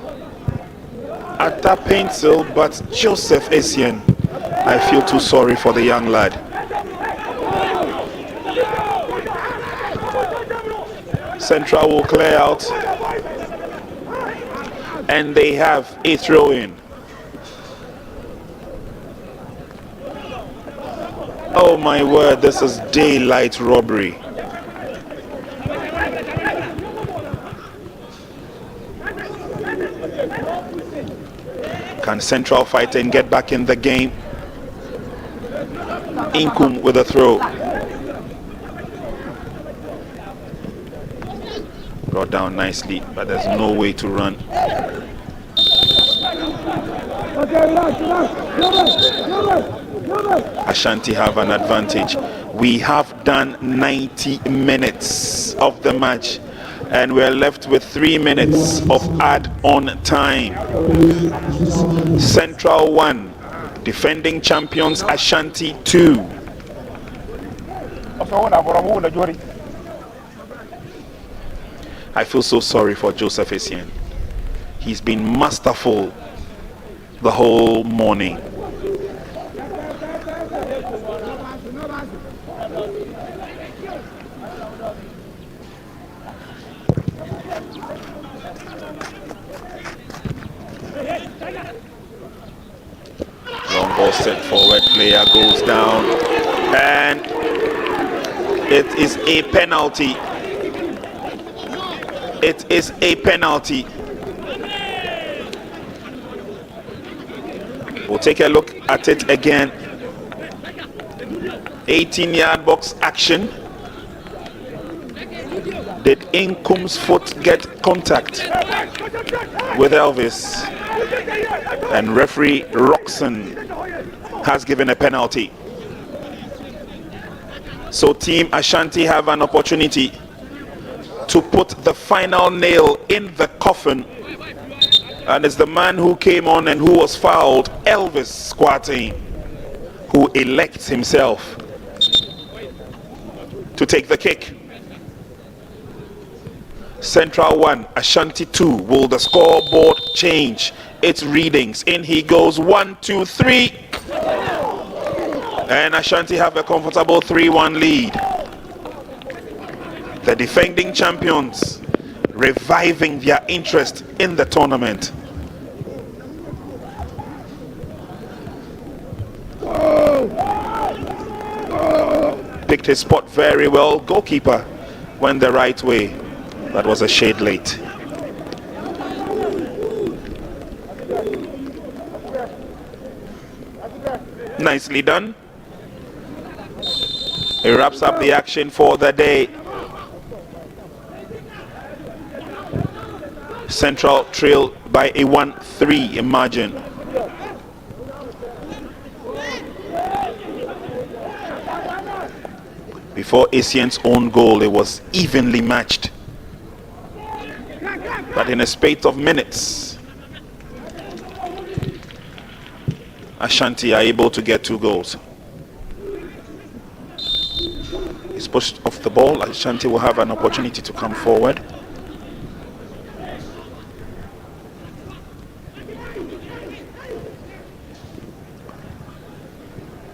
Atta Pencil, but Joseph Essien, I feel too sorry for the young lad. Central will clear out, and they have a throw-in. Oh my word, this is daylight robbery. Can Central fight and get back in the game? Inkum with a throw. Brought down nicely, but there's no way to run. Ashanti have an advantage. We have done 90 minutes of the match, and we're left with 3 minutes of add-on time. Central 1, defending champions Ashanti 2. I feel so sorry for Joseph Essien. He's been masterful the whole morning. Long ball set forward, player goes down, and it is a penalty. It is a penalty. We'll take a look at it again. 18-yard box action. Did Inkum's foot get contact with Elvis? And referee Roxon has given a penalty. So Team Ashanti have an opportunity to put the final nail in the coffin, and it's the man who came on and who was fouled, Elvis Squatting, who elects himself to take the kick. Central 1, Ashanti 2. Will the scoreboard change its readings? In he goes, 1, 2, 3, and Ashanti have a comfortable 3-1 lead. The defending champions reviving their interest in the tournament. Picked his spot very well. Goalkeeper went the right way. That was a shade late. Nicely done. He wraps up the action for the day. Central trail by a 1-3 margin. Before Asian's own goal, it was evenly matched. But in a space of minutes, Ashanti are able to get 2 goals. He's pushed off the ball. Ashanti will have an opportunity to come forward.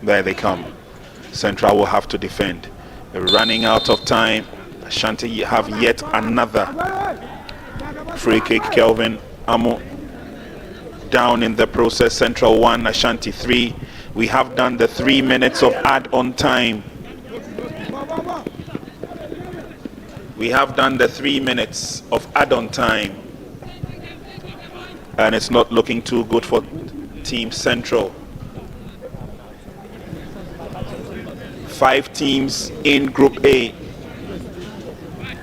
There they come. Central will have to defend. They're running out of time. Ashanti have yet another free kick. Kelvin Amo down in the process. Central 1, Ashanti 3. We have done the 3 minutes of add-on time. We have done the 3 minutes of add-on time. And it's not looking too good for Team Central. 5 teams in Group A.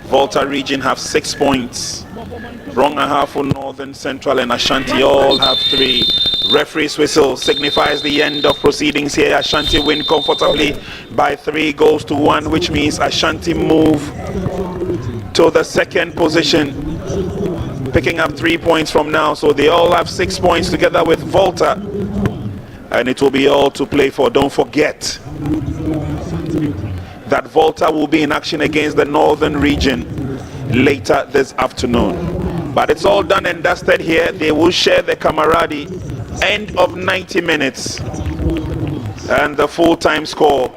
Volta region have 6 points. Hohoe, Northern, Central and Ashanti all have 3. Referee's whistle signifies the end of proceedings here. Ashanti win comfortably by 3 goals to 1, which means Ashanti move to the 2nd position, picking up 3 points from now. So they all have 6 points together with Volta, and it will be all to play for. Don't forget that Volta will be in action against the Northern region later this afternoon. But it's all done and dusted here. They will share the camaraderie. End of 90 minutes. And the full-time score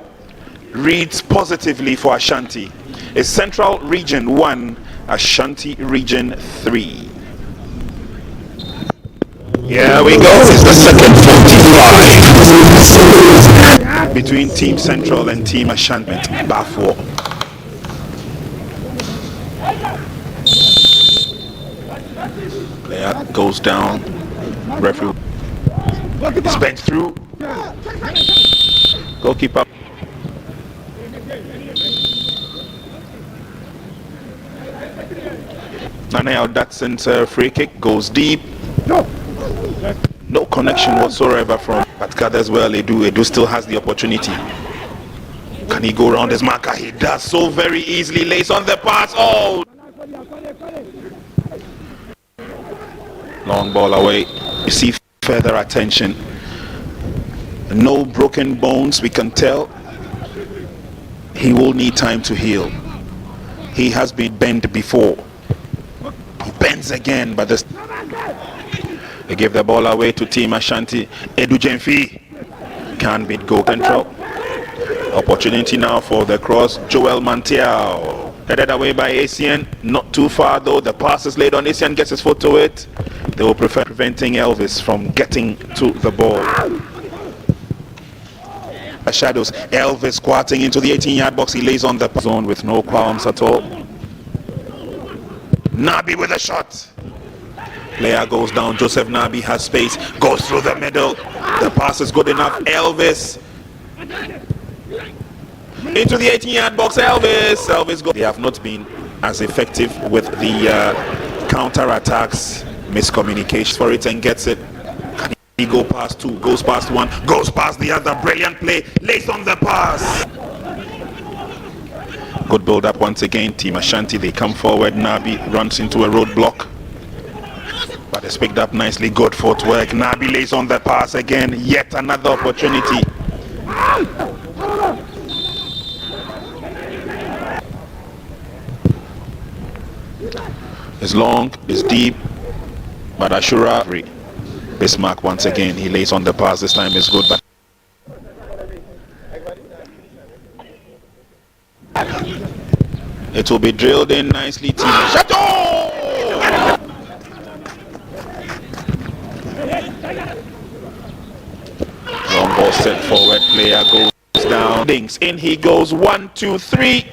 reads positively for Ashanti. It's Central Region 1, Ashanti Region 3. Here we go. It's the second 45 between Team Central and Team Ashanti. Bafo. Player goes down. Referee is bent through. Goalkeeper. Nanayao Datson's free kick goes deep. No connection whatsoever from, but gathers well. Edu still has the opportunity. Can he go around his marker? He does so very easily. Lays on the pass. Oh! Long ball away. Receive further attention. No broken bones, we can tell. He will need time to heal. He has been bent before. He bends again, but this. They give the ball away to Team Ashanti. Edubiase can beat goal control. Opportunity now for the cross. Joel Mantiao headed away by Asian. Not too far though. The pass is laid on. Asian gets his foot to it. They will prefer preventing Elvis from getting to the ball. The shadows. Elvis squatting into the 18-yard box. He lays on the zone with no qualms at all. Nabi with a shot. Player goes down. Joseph Nabi has space. Goes through the middle. The pass is good enough. Elvis into the 18-yard box. Elvis goes. They have not been as effective with the counter attacks. Miscommunication for it and gets it. Can he go past 2? Goes past 1. Goes past the other. Brilliant play. Lays on the pass. Good build up once again. Team Ashanti, they come forward. Nabi runs into a roadblock, but it's picked up nicely. Good footwork. Nabi lays on the pass again. Yet another opportunity. It's long, it's deep, but Ashura Bismarck once again. He lays on the pass. This time is good, but it will be drilled in nicely. Team Chateau! Long ball set forward. Player goes down. Dings in. He goes. 1, 2, 3.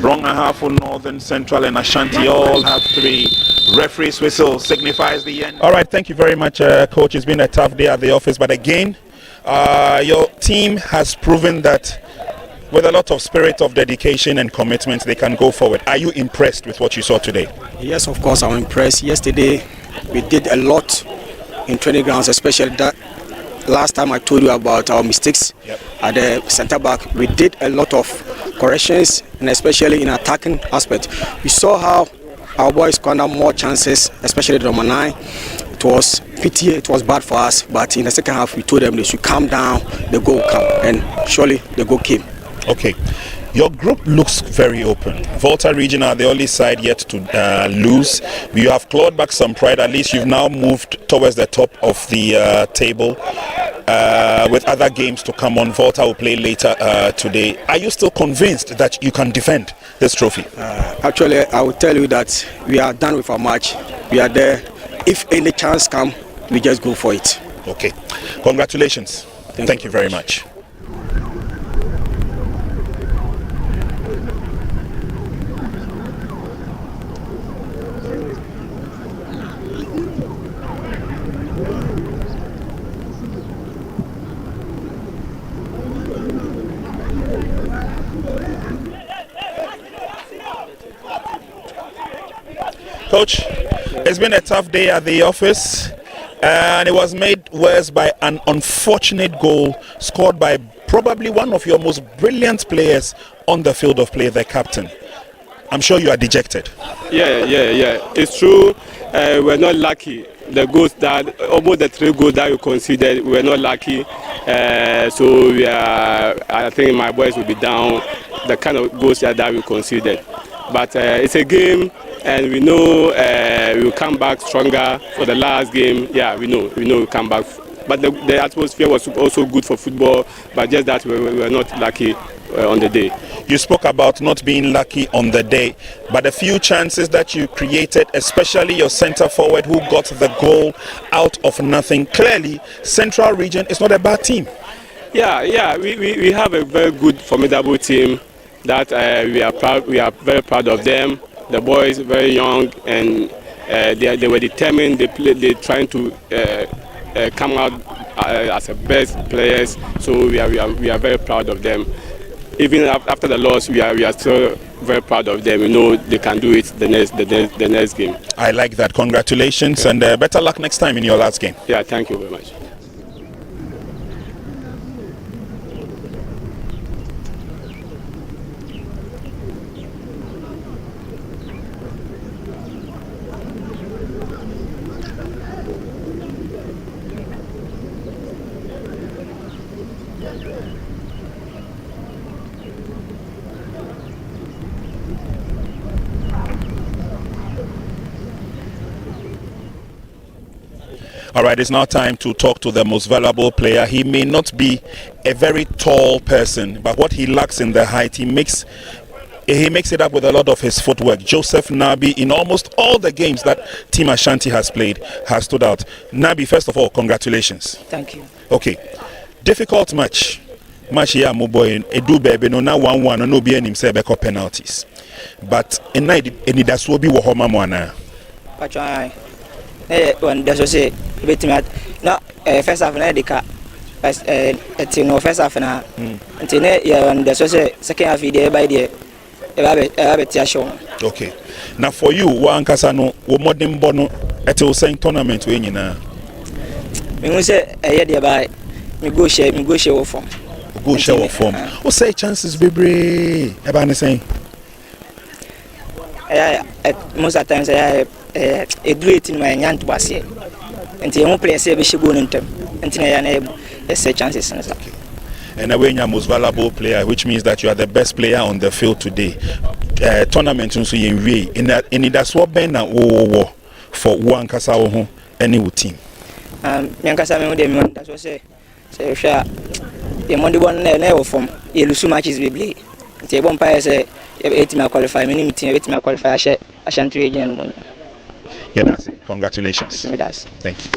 Hohoe, Northern, Central and Ashanti all have 3. Referee's whistle signifies the end. All right, thank you very much, Coach. It's been a tough day at the office, but again, your team has proven that with a lot of spirit of dedication and commitment, they can go forward. Are you impressed with what you saw today? Yes, of course, I'm impressed. Yesterday, we did a lot in training grounds, especially that last time I told you about our mistakes at the center back. We did a lot of corrections, and especially in attacking aspect. We saw how our boys squandered more chances, especially the number 9. It was pity, it was bad for us, but in the second half we told them they should calm down, the goal will come, and surely the goal came. Okay. Your group looks very open. Volta Region are the only side yet to lose. You have clawed back some pride. At least you've now moved towards the top of the table. With other games to come on, Volta will play later today. Are you still convinced that you can defend this trophy? Actually, I will tell you that we are done with our match. We are there. If any chance comes, we just go for it. Okay. Congratulations. Thank you very much. Coach, it's been a tough day at the office, and it was made worse by an unfortunate goal scored by probably one of your most brilliant players on the field of play, the captain. I'm sure you are dejected. Yeah. It's true. We're not lucky. The goals that, almost the 3 goals that we considered, we're not lucky. So we are, I think my boys will be down the kind of goals that we considered. But it's a game, and we know we'll come back stronger for the last game. Yeah, we know we'll come back. But the atmosphere was also good for football, but just that we were not lucky on the day. You spoke about not being lucky on the day, but a few chances that you created, especially your centre forward who got the goal out of nothing. Clearly, Central Region is not a bad team. Yeah, we have a very good, formidable team that we are proud. We are very proud of them. The boys very young, and they were determined. They're trying to come out as the best players. So we are very proud of them. Even after the loss, we are still very proud of them. We know they can do it the next game. I like that. Congratulations, and better luck next time in your last game. Yeah, thank you very much. All right, it's now time to talk to the most valuable player. He may not be a very tall person, but what he lacks in the height, he makes it up with a lot of his footwork. Joseph Nabi, in almost all the games that Team Ashanti has played, has stood out. Nabi, first of all, congratulations. Thank you. Okay, difficult match. Match here, my boy. Edubiase no na 1-1 no be any himself penalties. But in night, any that's will be wahoma mwana. Pachai. When there's a bit no first half na deka first half na until when there's a second half there by there okay. Now for you, wankasa no wo modern bono etil saying tournament we nyina. Me say there by me go share with form. Go share with form. What say chances bebre e ba ne saying? Most of the times I do it in my hand to pass here. Until you play, say we should go in them. Until I enable the chances. Okay. And away your most valuable player, which means that you are the best player on the field today. Tournament so in way in that swap ben na wo for one kasa ho any team. Yankasa me dem that's what say sure the money one na form you lose matches we play. Until one player say e team qualify me team team qualify Ashanti region. Yeah, that's it. Congratulations. Thank you.